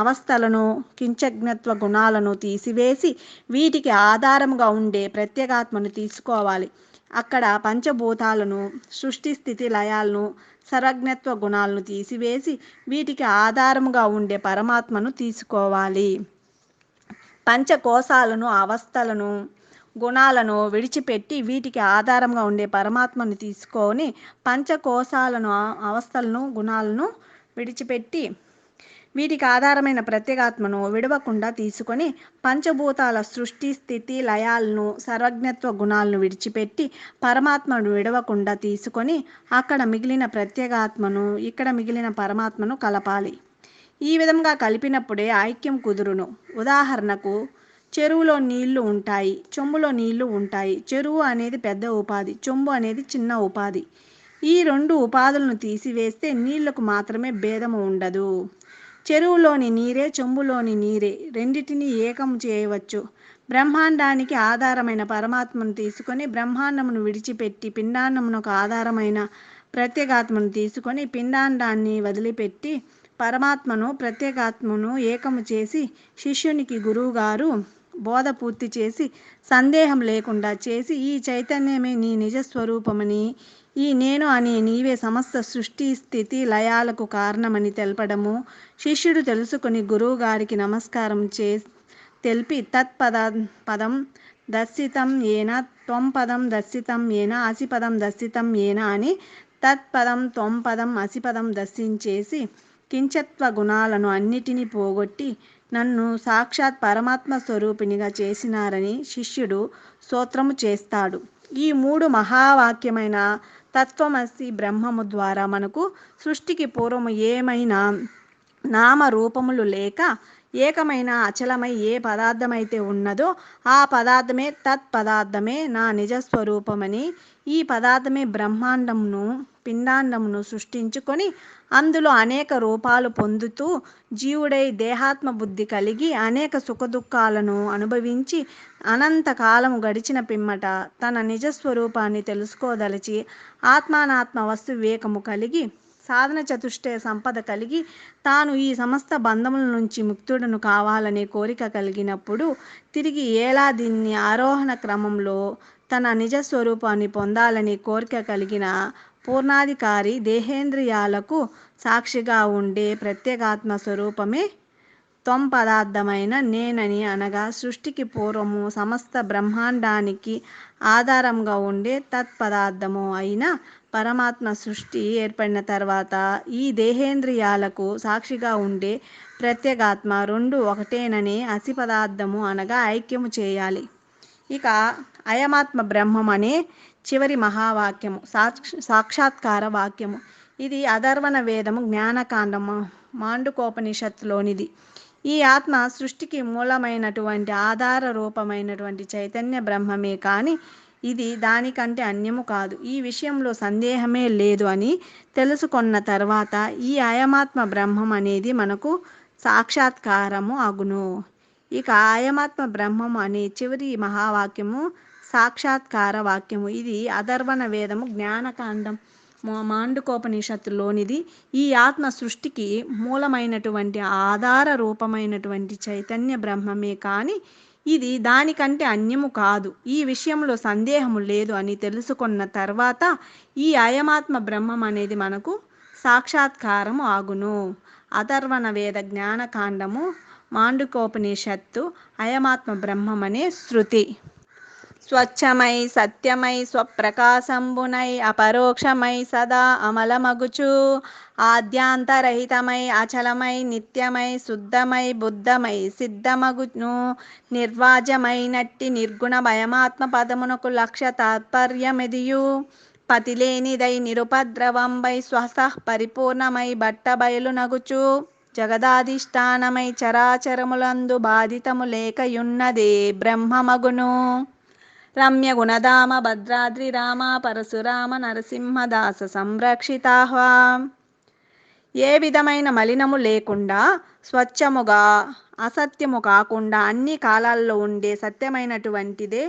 అవస్థలను, కించజ్ఞత్వ గుణాలను తీసివేసి వీటికి ఆధారముగా ఉండే ప్రత్యేగాత్మను తీసుకోవాలి. అక్కడ పంచభూతాలను, సృష్టి స్థితి లయాలను, సర్వజ్ఞత్వ గుణాలను తీసివేసి వీటికి ఆధారముగా ఉండే పరమాత్మను తీసుకోవాలి. పంచకోశాలను, అవస్థలను, గుణాలను విడిచిపెట్టి వీటికి ఆధారంగా ఉండే పరమాత్మను తీసుకొని పంచకోశాలను, అవస్థలను, గుణాలను విడిచిపెట్టి వీటికి ఆధారమైన ప్రత్యేగాత్మను విడవకుండా తీసుకొని పంచభూతాల సృష్టి స్థితి లయాలను, సర్వజ్ఞత్వ గుణాలను విడిచిపెట్టి పరమాత్మను విడవకుండా తీసుకొని అక్కడ మిగిలిన ప్రత్యేగాత్మను, ఇక్కడ మిగిలిన పరమాత్మను కలపాలి. ఈ విధంగా కలిపినప్పుడే ఐక్యం కుదురును. ఉదాహరణకు చెరువులో నీళ్లు ఉంటాయి, చెంబులో నీళ్లు ఉంటాయి. చెరువు అనేది పెద్ద ఉపాధి, చెంబు అనేది చిన్న ఉపాధి. ఈ రెండు ఉపాధులను తీసివేస్తే నీళ్లకు మాత్రమే భేదము ఉండదు. చెరువులోని నీరే, చెంబులోని నీరే రెండిటిని ఏకం చేయవచ్చు. బ్రహ్మాండానికి ఆధారమైన పరమాత్మను తీసుకొని బ్రహ్మాండమును విడిచిపెట్టి పిండాండమునకు ఆధారమైన ప్రత్యేగాత్మను తీసుకొని పిండాండాన్ని వదిలిపెట్టి పరమాత్మను, ప్రత్యేగాత్మను ఏకము చేసి శిష్యునికి గురువుగారు బోధ పూర్తి చేసి సందేహం లేకుండా చేసి ఈ చైతన్యమే నీ నిజస్వరూపమని, ఈ నేను అని నీవే సమస్త సృష్టి స్థితి లయాలకు కారణమని తెలపడము. శిష్యుడు తెలుసుకుని గురువుగారికి నమస్కారం తెలిపి పదం దర్శితం ఏన, త్వం పదం దర్శితం ఏన, అసిపదం దర్శితం ఏన అని తత్పదం, త్వం పదం, అసిపదం దర్శించేసి కించత్వ గుణాలను అన్నిటినీ పోగొట్టి నన్ను సాక్షాత్ పరమాత్మ స్వరూపిణిగా చేసినారని శిష్యుడు స్తోత్రము చేస్తాడు. ఈ మూడు మహావాక్యమైన తత్వమసి బ్రహ్మము ద్వారా మనకు సృష్టికి పూర్వము ఏమైనా నామరూపములు లేక ఏకమైన అచలమై ఏ పదార్థమైతే ఉన్నదో ఆ పదార్థమే తత్పదార్థమే నా నిజస్వరూపమని, ఈ పదార్థమే బ్రహ్మాండమును, పిండాండమును సృష్టించుకొని అందులో అనేక రూపాలు పొందుతూ జీవుడై దేహాత్మ బుద్ధి కలిగి అనేక సుఖదుఖాలను అనుభవించి అనంతకాలము గడిచిన పిమ్మట తన నిజస్వరూపాన్ని తెలుసుకోదలిచి ఆత్మానాత్మ వస్తు వివేకము కలిగి సాధన చతుష్టయ సంపద కలిగి తాను ఈ సమస్త బంధముల నుంచి ముక్తుడను కావాలనే కోరిక కలిగినప్పుడు తిరిగి ఎలా దీన్ని ఆరోహణ క్రమంలో తన నిజస్వరూపాన్ని పొందాలని కోరిక కలిగిన పూర్ణాధికారి దేహేంద్రియాలకు సాక్షిగా ఉండే ప్రత్యేగాత్మ స్వరూపమే త్వం పదార్థమైన నేనని, అనగా సృష్టికి పూర్వము సమస్త బ్రహ్మాండానికి ఆధారంగా ఉండే తత్పదార్థము అయిన పరమాత్మ సృష్టి ఏర్పడిన తర్వాత ఈ దేహేంద్రియాలకు సాక్షిగా ఉండే ప్రత్యేగాత్మ రెండు ఒకటేనని అసి పదార్థము అనగా ఐక్యము చేయాలి. ఇక అయమాత్మ బ్రహ్మం అనే చివరి మహావాక్యము సాక్షాత్కార వాక్యము. ఇది అధర్వణ వేదము జ్ఞానకాండము మాండుకోపనిషత్తులోనిది. ఈ ఆత్మ సృష్టికి మూలమైనటువంటి ఆధార రూపమైనటువంటి చైతన్య బ్రహ్మమే కానీ ఇది దానికంటే అన్యము కాదు. ఈ విషయంలో సందేహమే లేదు అని తెలుసుకున్న తర్వాత ఈ అయమాత్మ బ్రహ్మం అనేది మనకు సాక్షాత్కారము అగును. ఇక అయమాత్మ బ్రహ్మము అనే చివరి మహావాక్యము సాక్షాత్కార వాక్యము. ఇది అధర్వణ వేదము జ్ఞానకాండం మాండుకోపనిషత్తులోనిది. ఈ ఆత్మ సృష్టికి మూలమైనటువంటి ఆధార రూపమైనటువంటి చైతన్య బ్రహ్మమే కానీ ఇది దానికంటే అన్యము కాదు. ఈ విషయంలో సందేహము లేదు అని తెలుసుకున్న తర్వాత ఈ అయమాత్మ బ్రహ్మం అనేది మనకు సాక్షాత్కారము ఆగును. అధర్వణ వేద జ్ఞానకాండము మాండుకోపనిషత్తు అయమాత్మ బ్రహ్మం అనే శృతి. స్వచ్ఛమై సత్యమై స్వప్రకాశంబునై అపరోక్షమై సదా అమలమగుచు ఆద్యాంతరహితమై అచలమై నిత్యమై శుద్ధమై బుద్ధమై సిద్ధమగును నిర్వాజమైనట్టి నిర్గుణ భయమాత్మ పదమునకు లక్ష్య తాత్పర్యమెదియు పతిలేనిదై నిరుపద్రవంబై స్వసః పరిపూర్ణమై బట్టబయలునగుచు జగదాధిష్టానమై చరాచరములందు బాధితము లేకయున్నదే బ్రహ్మమగును. రమ్య గుణధామ భద్రాద్రి రామ పరశురామ నరసింహదాస సంరక్షితాహ్వా. ఏ విధమైన మలినము లేకుండా స్వచ్ఛముగా అసత్యము కాకుండా అన్ని కాలాల్లో ఉండే సత్యమైనటువంటిదే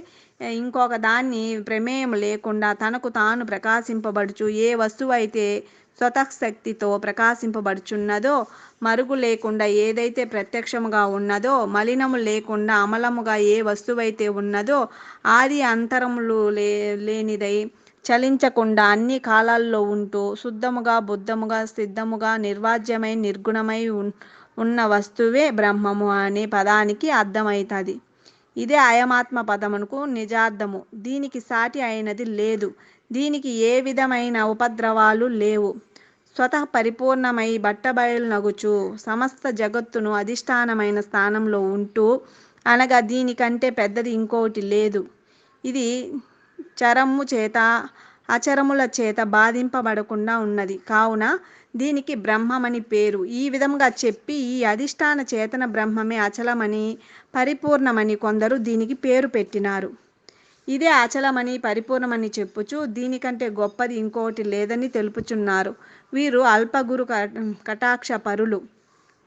ఇంకొక దాన్ని ప్రమేయం లేకుండా తనకు తాను ప్రకాశింపబడుచు ఏ వస్తువు అయితే స్వతఃశక్తితో ప్రకాశింపబడుచున్నదో మరుగు లేకుండా ఏదైతే ప్రత్యక్షముగా ఉన్నదో మలినము లేకుండా అమలముగా ఏ వస్తువైతే ఉన్నదో ఆది అంతరములు లేనిదై చలించకుండా అన్ని కాలాల్లో ఉంటూ శుద్ధముగా బుద్ధముగా సిద్ధముగా నిర్వాజ్యమై నిర్గుణమై ఉన్న వస్తువే బ్రహ్మము అనే పదానికి అర్థమవుతుంది. ఇదే అయమాత్మ పదమునకు నిజార్థము. దీనికి సాటి అయినది లేదు. దీనికి ఏ విధమైన ఉపద్రవాలు లేవు. స్వతః పరిపూర్ణమై బట్టబయలునగుచు సమస్త జగత్తును అధిష్టానమైన స్థానంలో ఉంటూ అనగా దీనికంటే పెద్దది ఇంకోటి లేదు. ఇది చరము చేత అచరముల చేత బాధింపబడకుండా ఉన్నది కావున దీనికి బ్రహ్మమని పేరు. ఈ విధంగా చెప్పి ఈ అధిష్టాన చేతన బ్రహ్మమే అచలమని పరిపూర్ణమని కొందరు దీనికి పేరు పెట్టినారు. ఇదే అచలమని పరిపూర్ణమని చెప్పుచు దీనికంటే గొప్పది ఇంకోటి లేదని తెలుపుచున్నారు. వీరు అల్పగురు కటాక్ష పరులు.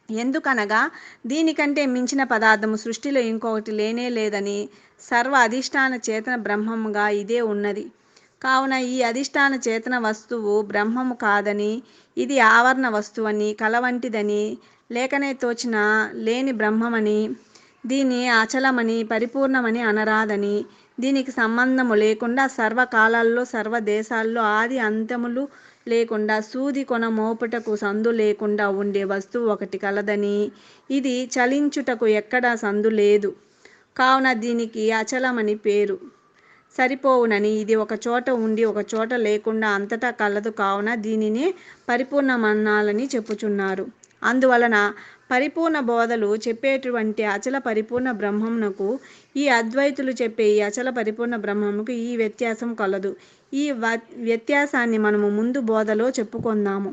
ఎందుకనగా దీనికంటే మించిన పదార్థము సృష్టిలో ఇంకొకటి లేనే లేదని సర్వ అధిష్టాన చేతన బ్రహ్మముగా ఇదే ఉన్నది. కావున ఈ అధిష్టాన చేతన వస్తువు బ్రహ్మము కాదని ఇది ఆవరణ వస్తువని కలవంటిదని లేకనే తోచిన లేని బ్రహ్మమని దీన్ని అచలమని పరిపూర్ణమని అనరాదని దీనికి సంబంధము లేకుండా సర్వకాలాల్లో సర్వదేశాల్లో ఆది అంతములు లేకుండా సూది కొన మోపుటకు సందు లేకుండా ఉండే వస్తువు ఒకటి కలదని ఇది చలించుటకు ఎక్కడా సందు లేదు కావున దీనికి అచలమని పేరు సరిపోవునని ఇది ఒక చోట ఉండి ఒక చోట లేకుండా అంతటా కలదు కావున దీనిని పరిపూర్ణమన్నాలని చెప్పుచున్నారు. అందువలన పరిపూర్ణ బోధలు చెప్పేటువంటి అచల పరిపూర్ణ బ్రహ్మమునకు ఈ అద్వైతులు చెప్పే ఈ అచల పరిపూర్ణ బ్రహ్మముకు ఈ వ్యత్యాసం కలదు. ఈ వ్యత్యాసాన్ని మనము ముందు బోధలో చెప్పుకుందాము.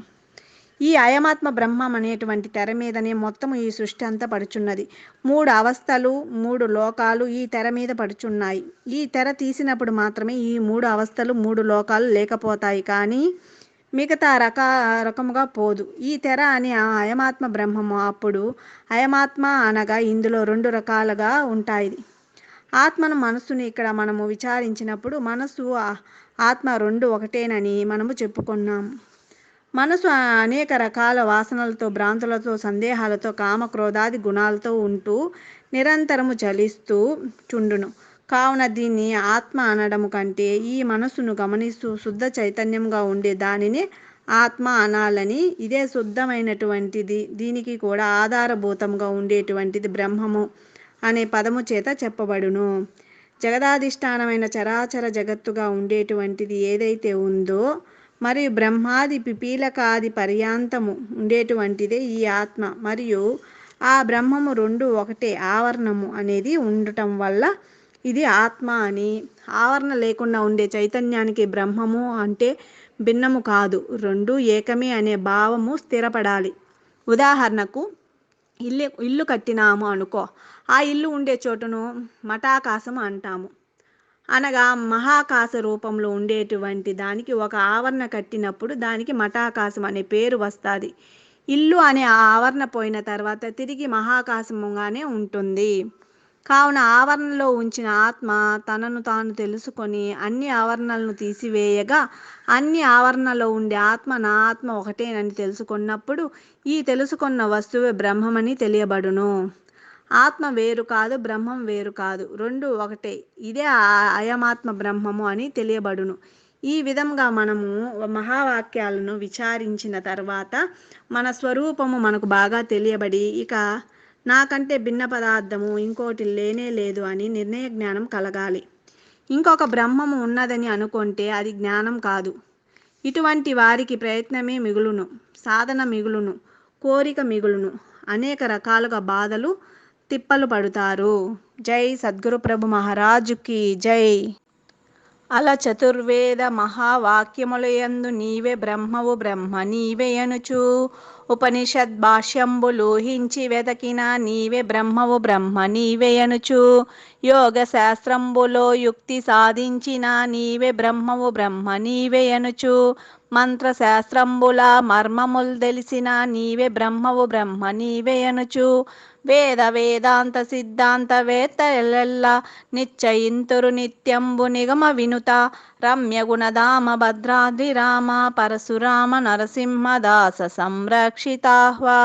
ఈ అయమాత్మ బ్రహ్మం అనేటువంటి తెర మీదనే మొత్తము ఈ సృష్టి అంతా పడుచున్నది. 3 అవస్థలు 3 లోకాలు ఈ తెర మీద పడుచున్నాయి. ఈ తెర తీసినప్పుడు మాత్రమే ఈ 3 అవస్థలు 3 లోకాలు లేకపోతాయి కానీ మిగతా రకముగా పోదు. ఈ తెర అని ఆ అయమాత్మ బ్రహ్మము అప్పుడు అయమాత్మ అనగా ఇందులో 2 రకాలుగా ఉంటాయి. ఆత్మను మనస్సును ఇక్కడ మనము విచారించినప్పుడు మనస్సు ఆత్మ 2 ఒకటేనని మనము చెప్పుకున్నాము. మనసు అనేక రకాల వాసనలతో భ్రాంతులతో సందేహాలతో కామక్రోధాది గుణాలతో ఉంటూ నిరంతరము చలిస్తూ చుండును. కావున దీన్ని ఆత్మ అనడము కంటే ఈ మనసును గమనిస్తూ శుద్ధ చైతన్యంగా ఉండే దానిని ఆత్మ అనాలని ఇదే శుద్ధమైనటువంటిది దీనికి కూడా ఆధారభూతంగా ఉండేటువంటిది బ్రహ్మము అనే పదము చేత చెప్పబడును. జగదాధిష్టానమైన చరాచర జగత్తుగా ఉండేటువంటిది ఏదైతే ఉందో మరియు బ్రహ్మాది పిపీలకాది పర్యాంతము ఉండేటువంటిదే ఈ ఆత్మ మరియు ఆ బ్రహ్మము 2 ఒకటే ఆవరణము అనేది ఉండటం వల్ల ఇది ఆత్మ అని. ఆవరణ లేకుండా ఉండే చైతన్యానికి బ్రహ్మము అంటే భిన్నము కాదు, రెండూ ఏకమే అనే భావము స్థిరపడాలి. ఉదాహరణకు ఇల్లు కట్టినాము అనుకో, ఆ ఇల్లు ఉండే చోటును మఠాకాశం అంటాము. అనగా మహాకాశ రూపంలో ఉండేటువంటి దానికి ఒక ఆవరణ కట్టినప్పుడు దానికి మఠాకాశం అనే పేరు వస్తుంది. ఇల్లు అనే ఆ ఆవరణ పోయిన తర్వాత తిరిగి మహాకాశముగానే ఉంటుంది. కావున ఆవరణలో ఉంచిన ఆత్మ తనను తాను తెలుసుకొని అన్ని ఆవరణలను తీసివేయగా అన్ని ఆవరణలో ఉండే ఆత్మ నా ఆత్మ ఒకటేనని తెలుసుకున్నప్పుడు ఈ తెలుసుకున్న వస్తువే బ్రహ్మమని తెలియబడును. ఆత్మ వేరు కాదు, బ్రహ్మం వేరు కాదు, రెండు ఒకటే, ఇదే అయమాత్మ బ్రహ్మము అని తెలియబడును. ఈ విధంగా మనము మహావాక్యాలను విచారించిన తర్వాత మన స్వరూపము మనకు బాగా తెలియబడి ఇక నాకంటే భిన్న పదార్థము ఇంకోటి లేనే లేదు అని నిర్ణయ జ్ఞానం కలగాలి. ఇంకొక బ్రహ్మము ఉన్నదని అనుకుంటే అది జ్ఞానం కాదు. ఇటువంటి వారికి ప్రయత్నమే మిగులును, సాధన మిగులును, కోరిక మిగులును, అనేక రకాలుగా బాధలు తిప్పలు పడుతారు. జై సద్గురు ప్రభు మహారాజుకి జై. అల చతుర్వేద మహావాక్యములయందు నీవే బ్రహ్మవు బ్రహ్మ నీవే అనుచు ఉపనిషద్ భాష్యంబులూహించి వెతకిన నీవే బ్రహ్మవు బ్రహ్మ నీవే అనుచు యోగ శాస్త్రంబులో యుక్తి సాధించిన నీవే బ్రహ్మవు బ్రహ్మ నీవే అనుచు మంత్రశాస్త్రంబుల మర్మముల్ తెలిసిన నీవే బ్రహ్మవు బ్రహ్మ నీవే అనుచు వేదాంత సిద్ధాంత వేత్తలెల్ల నిశ్చయింతురు నిత్యంబు నిగమ వినుత రమ్య గుణధామ భద్రాద్రి రామ పరశురామ నరసింహదాస సంరక్షితాహ్వా.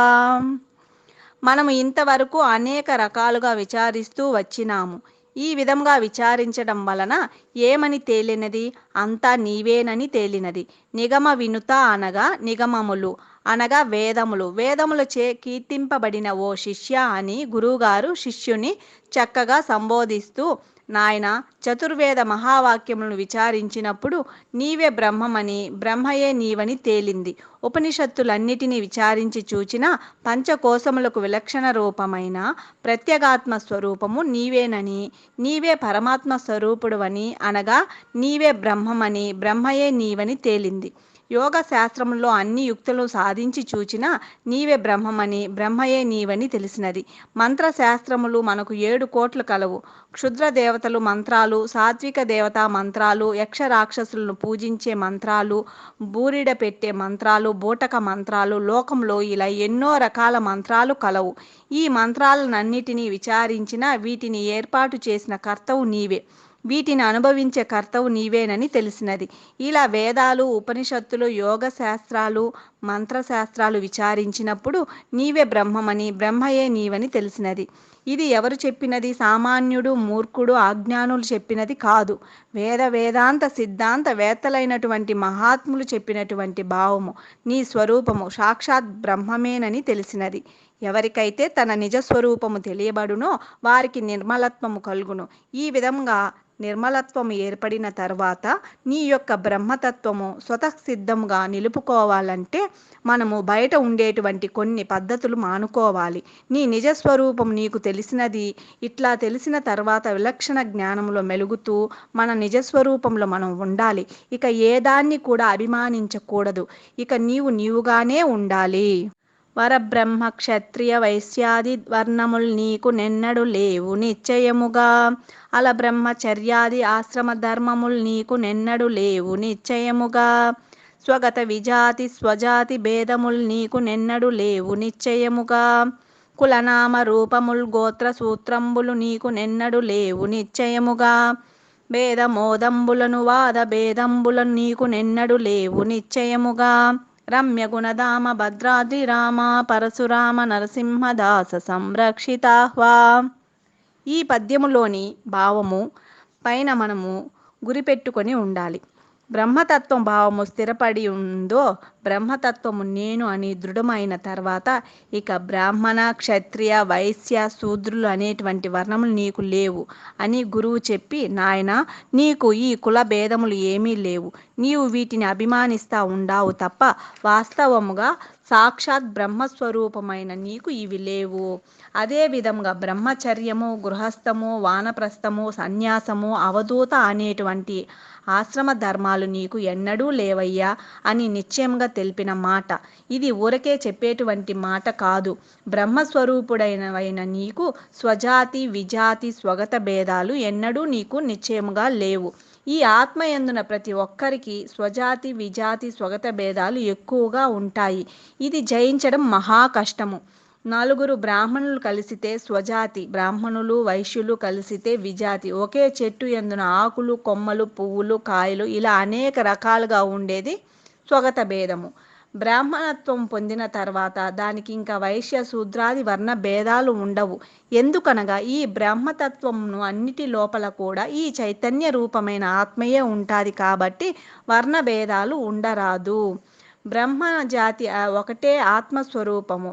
మనము ఇంతవరకు అనేక రకాలుగా విచారిస్తూ వచ్చినాము. ఈ విధంగా విచారించడం వలన ఏమని తేలినది? అంతా నీవేనని తేలినది. నిగమ వినుత అనగా నిగమములు అనగా వేదములు. వేదములచే కీర్తింపబడిన ఓ శిష్య అని గురువుగారు శిష్యుని చక్కగా సంబోధిస్తూ, నాయన, చతుర్వేద మహావాక్యములను విచారించినప్పుడు నీవే బ్రహ్మమని, బ్రహ్మయే నీవని తేలింది. ఉపనిషత్తులన్నిటినీ విచారించి చూచిన పంచకోశములకు విలక్షణ రూపమైన ప్రత్యేగాత్మ స్వరూపము నీవేనని, నీవే పరమాత్మ స్వరూపుడువని అనగా నీవే బ్రహ్మమని, బ్రహ్మయే నీవని తేలింది. యోగ శాస్త్రములో అన్ని యుక్తులు సాధించి చూచిన నీవే బ్రహ్మమని, బ్రహ్మయే నీవని తెలిసినది. మంత్రశాస్త్రములు మనకు 7 కోట్లు కలవు. క్షుద్ర దేవతలు మంత్రాలు, సాత్విక దేవతా మంత్రాలు, యక్ష రాక్షసులను పూజించే మంత్రాలు, బూరిడ పెట్టే మంత్రాలు, బూటక మంత్రాలు, లోకంలో ఇలా ఎన్నో రకాల మంత్రాలు కలవు. ఈ మంత్రాలన్నిటినీ విచారించిన వీటిని ఏర్పాటు చేసిన కర్తవు నీవే, వీటిని అనుభవించే కర్తవు నీవేనని తెలిసినది. ఇలా వేదాలు, ఉపనిషత్తులు, యోగ శాస్త్రాలు, మంత్రశాస్త్రాలు విచారించినప్పుడు నీవే బ్రహ్మమని, బ్రహ్మయే నీవని తెలిసినది. ఇది ఎవరు చెప్పినది? సామాన్యుడు, మూర్ఖుడు, అజ్ఞానులు చెప్పినది కాదు. వేదాంత సిద్ధాంత వేత్తలైనటువంటి మహాత్ములు చెప్పినటువంటి భావము, నీ స్వరూపము సాక్షాత్ బ్రహ్మమేనని తెలిసినది. ఎవరికైతే తన నిజస్వరూపము తెలియబడునో వారికి నిర్మలత్వము కలుగును. ఈ విధంగా నిర్మలత్వము ఏర్పడిన తర్వాత నీ యొక్క బ్రహ్మతత్వము స్వతసిద్ధముగా నిలుపుకోవాలంటే మనము బయట ఉండేటువంటి కొన్ని పద్ధతులు మానుకోవాలి. నీ నిజస్వరూపం నీకు తెలిసినది. ఇట్లా తెలిసిన తర్వాత విలక్షణ జ్ఞానంలో మెలుగుతూ మన నిజస్వరూపంలో మనం ఉండాలి. ఇక ఏ దాన్ని కూడా అభిమానించకూడదు. ఇక నీవుగానే ఉండాలి. వరబ్రహ్మ క్షత్రియ వైశ్యాది వర్ణముల్ నీకు నెన్నడు లేవు నిశ్చయముగా. అల బ్రహ్మచర్యాది ఆశ్రమ ధర్మముల్ నీకు నెన్నడు లేవు నిశ్చయముగా. స్వగత విజాతి స్వజాతి భేదముల్ నీకు నెన్నడు లేవు నిశ్చయముగా. కులనామ రూపముల్ గోత్ర సూత్రంబులు నీకు నెన్నడు లేవు నిశ్చయముగా. భేదమోదంబులను వాద భేదంబులను నీకు నెన్నడు లేవు నిశ్చయముగా. రమ్య గుణధామ భద్రాద్రి రామ పరశురామ నరసింహదాస సంరక్షితాహ్వా. ఈ పద్యములోని భావము పైన మనము గురిపెట్టుకొని ఉండాలి. బ్రహ్మతత్వం భావము స్థిరపడి ఉందో, బ్రహ్మతత్వము నేను అని దృఢమైన తర్వాత ఇక బ్రాహ్మణ, క్షత్రియ, వైశ్య, శూద్రులు అనేటువంటి వర్ణములు నీకు లేవు అని గురువు చెప్పి, నాయన, నీకు ఈ కుల భేదములు ఏమీ లేవు, నీవు వీటిని అభిమానిస్తూ ఉండావు తప్ప వాస్తవముగా సాక్షాత్ బ్రహ్మస్వరూపమైన నీకు ఇవి లేవు. అదే విధంగా బ్రహ్మచర్యము, గృహస్థము, వానప్రస్థము, సన్యాసము, అవధూత అనేటువంటి ఆశ్రమ ధర్మాలు నీకు ఎన్నడూ లేవయ్యా అని నిశ్చయంగా తెలిపిన మాట. ఇది ఊరకే చెప్పేటువంటి మాట కాదు. బ్రహ్మస్వరూపుడైన నీకు స్వజాతి, విజాతి, స్వగత భేదాలు ఎన్నడూ నీకు నిశ్చయముగా లేవు. ఈ ఆత్మయందున ప్రతి ఒక్కరికి స్వజాతి, విజాతి, స్వగత భేదాలు ఎక్కువగా ఉంటాయి. ఇది జయించడం మహా కష్టము. నలుగురు బ్రాహ్మణులు కలిసితే స్వజాతి, బ్రాహ్మణులు వైశ్యులు కలిసితే విజాతి. ఒకే చెట్టు యందున ఆకులు, కొమ్మలు, పువ్వులు, కాయలు ఇలా అనేక రకాలుగా ఉండేది స్వగత భేదము. బ్రాహ్మణత్వం పొందిన తర్వాత దానికి ఇంకా వైశ్య, శూద్రాది వర్ణ భేదాలు ఉండవు. ఎందుకనగా ఈ బ్రహ్మతత్వమును అన్నిటి లోపల కూడా ఈ చైతన్య రూపమైన ఆత్మయే ఉంటుంది కాబట్టి వర్ణ భేదాలు ఉండరాదు. బ్రహ్మ జాతి ఒకటే ఆత్మస్వరూపము.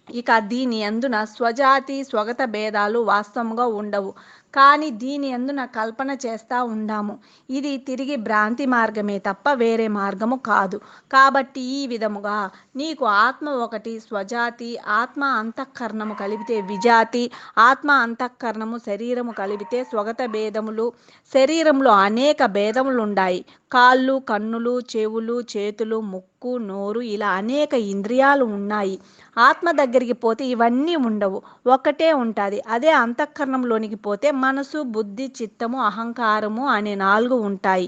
ఇక దీని అందున స్వజాతి, స్వగత భేదాలు వాస్తవంగా ఉండవు. కానీ దీని అందున కల్పన చేస్తూ ఉండాము. ఇది తిరిగి భ్రాంతి మార్గమే తప్ప వేరే మార్గము కాదు. కాబట్టి ఈ విధముగా నీకు ఆత్మ ఒకటి స్వజాతి, ఆత్మ అంతఃకరణము కలిపితే విజాతి, ఆత్మ అంతఃకరణము శరీరము కలిపితే స్వగత భేదములు. శరీరంలో అనేక భేదములు ఉన్నాయి. కాళ్ళు, కన్నులు, చెవులు, చేతులు, ముక్కు, నోరు ఇలా అనేక ఇంద్రియాలు ఉన్నాయి. ఆత్మ దగ్గరికి పోతే ఇవన్నీ ఉండవు, ఒకటే ఉంటుంది. అదే అంతఃకరణంలోనికి పోతే మనసు, బుద్ధి, చిత్తము, అహంకారము అనే 4 ఉంటాయి.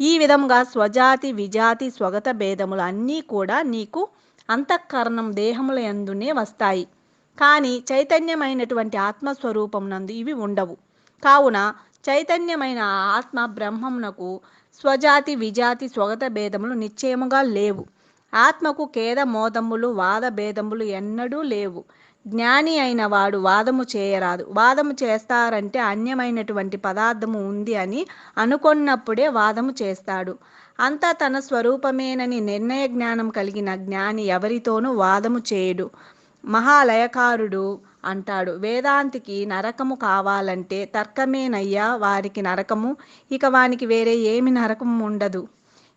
ఈ విధంగా స్వజాతి, విజాతి, స్వగత భేదములు అన్నీ కూడా నీకు అంతఃకరణం దేహముల యందునే వస్తాయి. కానీ చైతన్యమైనటువంటి ఆత్మస్వరూపం నందు ఇవి ఉండవు. కావున చైతన్యమైన ఆత్మ బ్రహ్మమునకు స్వజాతి, విజాతి, స్వగత భేదములు నిశ్చయముగా లేవు. ఆత్మకు ఖేద మోదములు, వాద భేదములు ఎన్నడూ లేవు. జ్ఞాని అయిన వాడు వాదము చేయరాదు. వాదము చేస్తారంటే అన్యమైనటువంటి పదార్థము ఉంది అని అనుకున్నప్పుడే వాదము చేస్తాడు. అంతా తన స్వరూపమేనని నిర్ణయ జ్ఞానం కలిగిన జ్ఞాని ఎవరితోనూ వాదము చేయడు. మహాలయకారుడు అంటాడు, వేదాంతికి నరకము కావాలంటే తర్కమేనయ్యా వారికి నరకము, ఇక వానికి వేరే ఏమి నరకము ఉండదు.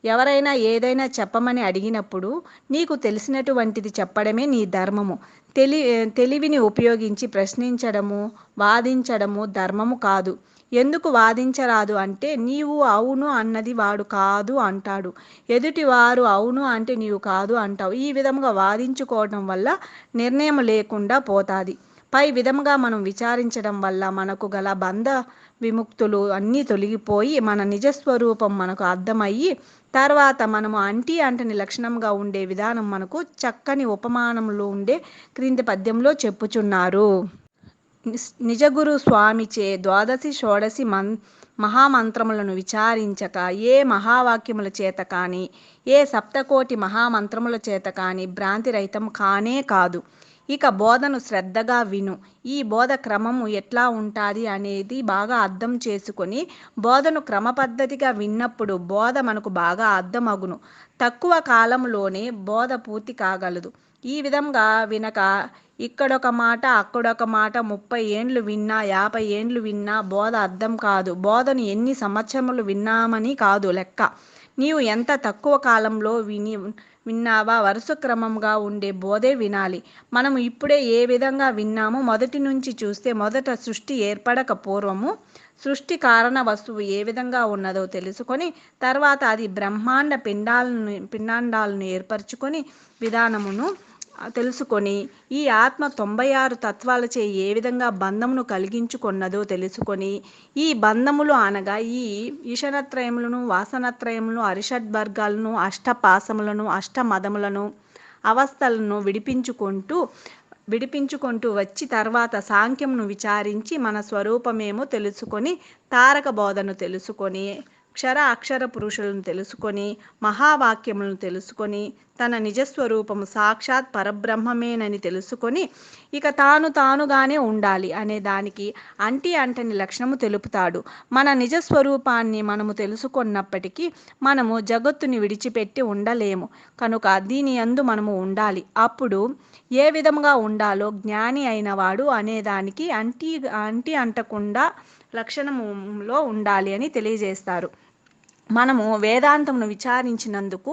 ఎవరైనా ఏదైనా చెప్పమని అడిగినప్పుడు నీకు తెలిసినటువంటిది చెప్పడమే నీ ధర్మము. తెలివిని ఉపయోగించి ప్రశ్నించడము, వాదించడము ధర్మము కాదు. ఎందుకు వాదించరాదు అంటే నీవు అవును అన్నది వాడు కాదు అంటాడు. ఎదుటివారు అవును అంటే నీవు కాదు అంటావు. ఈ విధముగా వాదించుకోవడం వల్ల నిర్ణయం లేకుండా పోతుంది. పై విధముగా మనం విచారించడం వల్ల మనకు గల బంధ విముక్తులు అన్నీ తొలగిపోయి మన నిజస్వరూపం మనకు అర్థమయ్యి తర్వాత మనము అంటని లక్షణంగా ఉండే విధానం మనకు చక్కని ఉపమానంలో ఉండే క్రింది పద్యంలో చెప్పుచున్నారు. నిజగురు స్వామిచే ద్వాదశి షోడశి మహామంత్రములను విచారించక ఏ మహావాక్యముల చేత కానీ ఏ సప్తకోటి మహామంత్రముల చేత కానీ భ్రాంతి రహితం కానే కాదు. ఇక బోధను శ్రద్ధగా విను. ఈ బోధ క్రమము ఎట్లా ఉంటుంది అనేది బాగా అర్థం చేసుకొని బోధను క్రమపద్ధతిగా విన్నప్పుడు బోధ మనకు బాగా అర్థమగును. తక్కువ కాలంలోనే బోధ పూర్తి కాగలదు. ఈ విధంగా వినక ఇక్కడొక మాట అక్కడొక మాట 30 ఏండ్లు విన్నా 50 ఏండ్లు విన్నా బోధ అర్థం కాదు. బోధను ఎన్ని సంవత్సరములు విన్నామని కాదు లెక్క. నీవు ఎంత తక్కువ కాలంలో విన్నావా వరుస క్రమంగా ఉండే బోధే వినాలి. మనము ఇప్పుడే ఏ విధంగా విన్నామో మొదటి నుంచి చూస్తే మొదట సృష్టి ఏర్పడక పూర్వము సృష్టి కారణ వస్తువు ఏ విధంగా ఉన్నదో తెలుసుకొని తర్వాత అది బ్రహ్మాండ పిండాండాలను ఏర్పరచుకొని విధానమును తెలుసుకొని ఈ ఆత్మ 96 తత్వాలచే ఏ విధంగా బంధమును కలిగించుకున్నదో తెలుసుకొని ఈ బంధములు అనగా ఈ ఈశనత్రయములను, వాసనత్రయములను, అరిషడ్వర్గాలను, అష్టపాసములను, అష్టమదములను, అవస్థలను విడిపించుకుంటూ వచ్చి తర్వాత సాంఖ్యమును విచారించి మన స్వరూపమేమో తెలుసుకొని తారక బోధను తెలుసుకొని క్షర అక్షర పురుషులను తెలుసుకొని మహావాక్యములను తెలుసుకొని తన నిజస్వరూపము సాక్షాత్ పరబ్రహ్మమేనని తెలుసుకొని ఇక తానుగానే ఉండాలి అనే దానికి అంటని లక్షణము తెలుపుతాడు. మన నిజస్వరూపాన్ని మనము తెలుసుకున్నప్పటికీ మనము జగత్తుని విడిచిపెట్టి ఉండలేము కనుక దీని యందు మనము ఉండాలి. అప్పుడు ఏ విధముగా ఉండాలో జ్ఞాని అయినవాడు అనేదానికి అంటకుండా లక్షణములో ఉండాలి అని తెలియజేస్తారు. మనము వేదాంతమును విచారించినందుకు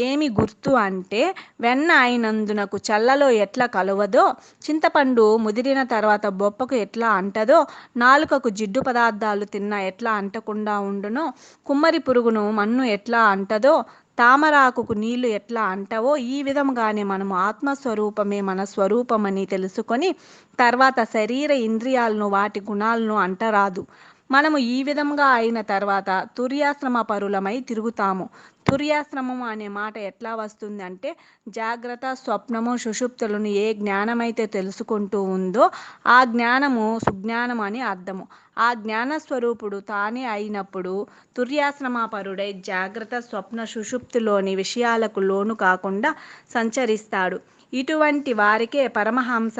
ఏమి గుర్తు అంటే, వెన్న అయినందునకు చల్లలో ఎట్లా కలువదో, చింతపండు ముదిరిన తర్వాత బొప్పకు ఎట్లా అంటదో, నాలుకకు జిడ్డు పదార్థాలు తిన్నా ఎట్లా అంటకుండా ఉండునో, కుమ్మరి పురుగును మన్ను ఎట్లా అంటదో, తామరాకుకు నీళ్లు ఎట్లా అంటవో, ఈ విధముగానే మనము ఆత్మస్వరూపమే మన స్వరూపమని తెలుసుకొని తర్వాత శరీర ఇంద్రియాలను వాటి గుణాలను అంటరాదు. మనము ఈ విధంగా అయిన తర్వాత తుర్యాశ్రమ పరులమై తిరుగుతాము. తుర్యాశ్రమము అనే మాట ఎట్లా వస్తుంది అంటే, జాగ్రత్త, స్వప్నము, సుషుప్తులను ఏ జ్ఞానమైతే తెలుసుకుంటూ ఉందో ఆ జ్ఞానము సుజ్ఞానం అని అర్థము. ఆ జ్ఞానస్వరూపుడు తానే అయినప్పుడు తుర్యాశ్రమపరుడై జాగ్రత్త, స్వప్న, సుషుప్తిలోని విషయాలకు లోను కాకుండా సంచరిస్తాడు. ఇటువంటి వారికే పరమహంస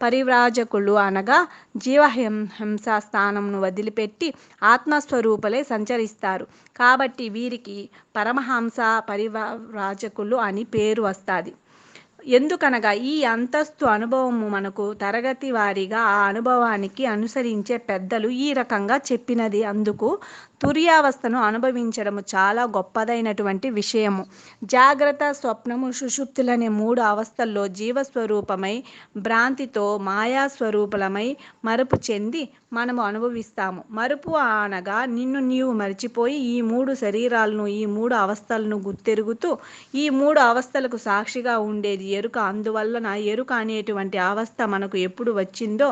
పరివ్రాజకులు అనగా జీవహింస స్థానంను వదిలిపెట్టి ఆత్మస్వరూపులై సంచరిస్తారు. కాబట్టి వీరికి పరమహంస పరివ్రాజకులు అని పేరు వస్తుంది. ఎందుకనగా ఈ అంతస్తు అనుభవము మనకు తరగతి వారీగా ఆ అనుభవానికి అనుసరించే పెద్దలు ఈ రకంగా చెప్పినది. అందుకు తుర్యావస్థను అనుభవించడము చాలా గొప్పదైనటువంటి విషయము. జాగ్రత్త, స్వప్నము, సుషుప్తులనే 3 అవస్థల్లో జీవస్వరూపమై భ్రాంతితో మాయాస్వరూపులమై మరుపు చెంది మనము అనుభవిస్తాము. మరుపు అనగా నిన్ను నీవు మరిచిపోయి ఈ 3 శరీరాలను, ఈ 3 అవస్థలను గుర్తెరుగుతూ ఈ 3 అవస్థలకు సాక్షిగా ఉండేది ఎరుక. అందువలన ఎరుక అనేటువంటి అవస్థ మనకు ఎప్పుడు వచ్చిందో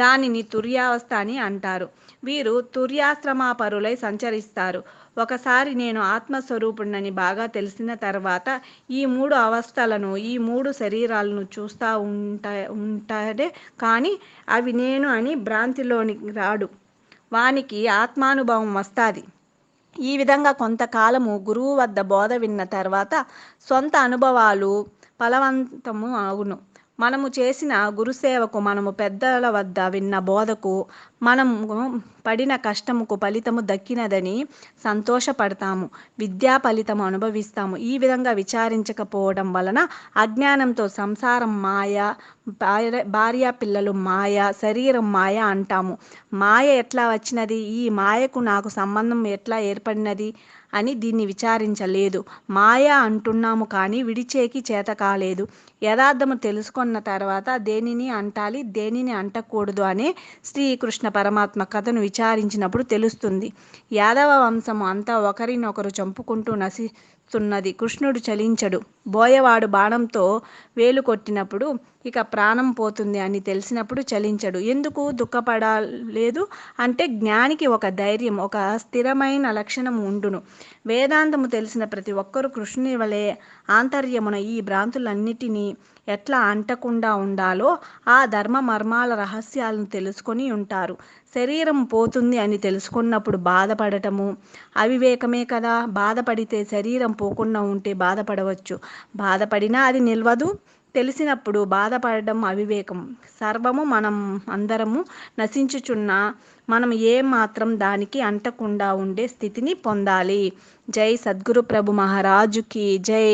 దానిని తుర్యావస్థ అని అంటారు. వీరు తుర్యాశ్రమపరులై సంచరిస్తారు. ఒకసారి నేను ఆత్మస్వరూపుణ్ణని బాగా తెలిసిన తర్వాత ఈ 3 అవస్థలను, ఈ 3 శరీరాలను చూస్తూ ఉంటాడే కానీ అవి నేను అని భ్రాంతిలోనికి రాడు. వానికి ఆత్మానుభవం వస్తుంది. ఈ విధంగా కొంతకాలము గురువు వద్ద బోధ విన్న తర్వాత సొంత అనుభవాలు ఫలవంతము అవును. మనము చేసిన గురుసేవకు, మనము పెద్దల వద్ద విన్న బోధకు, మనము పడిన కష్టముకు ఫలితము దక్కినదని సంతోషపడతాము. విద్యా ఫలితము అనుభవిస్తాము. ఈ విధంగా విచారించకపోవడం వలన అజ్ఞానంతో సంసారం మాయ, భార్య పిల్లలు మాయ, శరీరం మాయ అంటాము. మాయ ఎట్లా వచ్చినది, ఈ మాయకు నాకు సంబంధం ఎట్లా ఏర్పడినది అని దీన్ని విచారించలేదు. మాయ అంటున్నాము కానీ విడిచేకి చేత కాలేదు. యథార్థము తెలుసుకున్న తర్వాత దేనిని అంటాలి, దేనిని అంటకూడదు అనే శ్రీకృష్ణ పరమాత్మ కథను విచారించినప్పుడు తెలుస్తుంది. యాదవ వంశము అంతా ఒకరినొకరు చంపుకుంటూ నశిస్తున్నది. కృష్ణుడు చలించడు. బోయవాడు బాణంతో వేలు కొట్టినప్పుడు ఇక ప్రాణం పోతుంది అని తెలిసినప్పుడు చలించడు. ఎందుకు దుఃఖపడలేదు అంటే జ్ఞానికి ఒక ధైర్యం, ఒక స్థిరమైన లక్షణం ఉండును. వేదాంతము తెలిసిన ప్రతి ఒక్కరూ కృష్ణుని వలె ఆంతర్యమున ఈ భ్రాంతులన్నిటినీ ఎట్లా అంటకుండా ఉండాలో ఆ ధర్మ మర్మాల రహస్యాలను తెలుసుకొని ఉంటారు. శరీరం పోతుంది అని తెలుసుకున్నప్పుడు బాధపడటము అవివేకమే కదా. బాధపడితే శరీరం పోకుండా ఉంటే బాధపడవచ్చు. బాధపడినా అది నిలవదు. తెలిసినప్పుడు బాధపడడం అవివేకం. సర్వము మనం అందరము నశించుచున్న మనం మాత్రం దానికి అంటకుండా ఉండే స్థితిని పొందాలి. జై సద్గురు ప్రభు మహారాజుకి జై.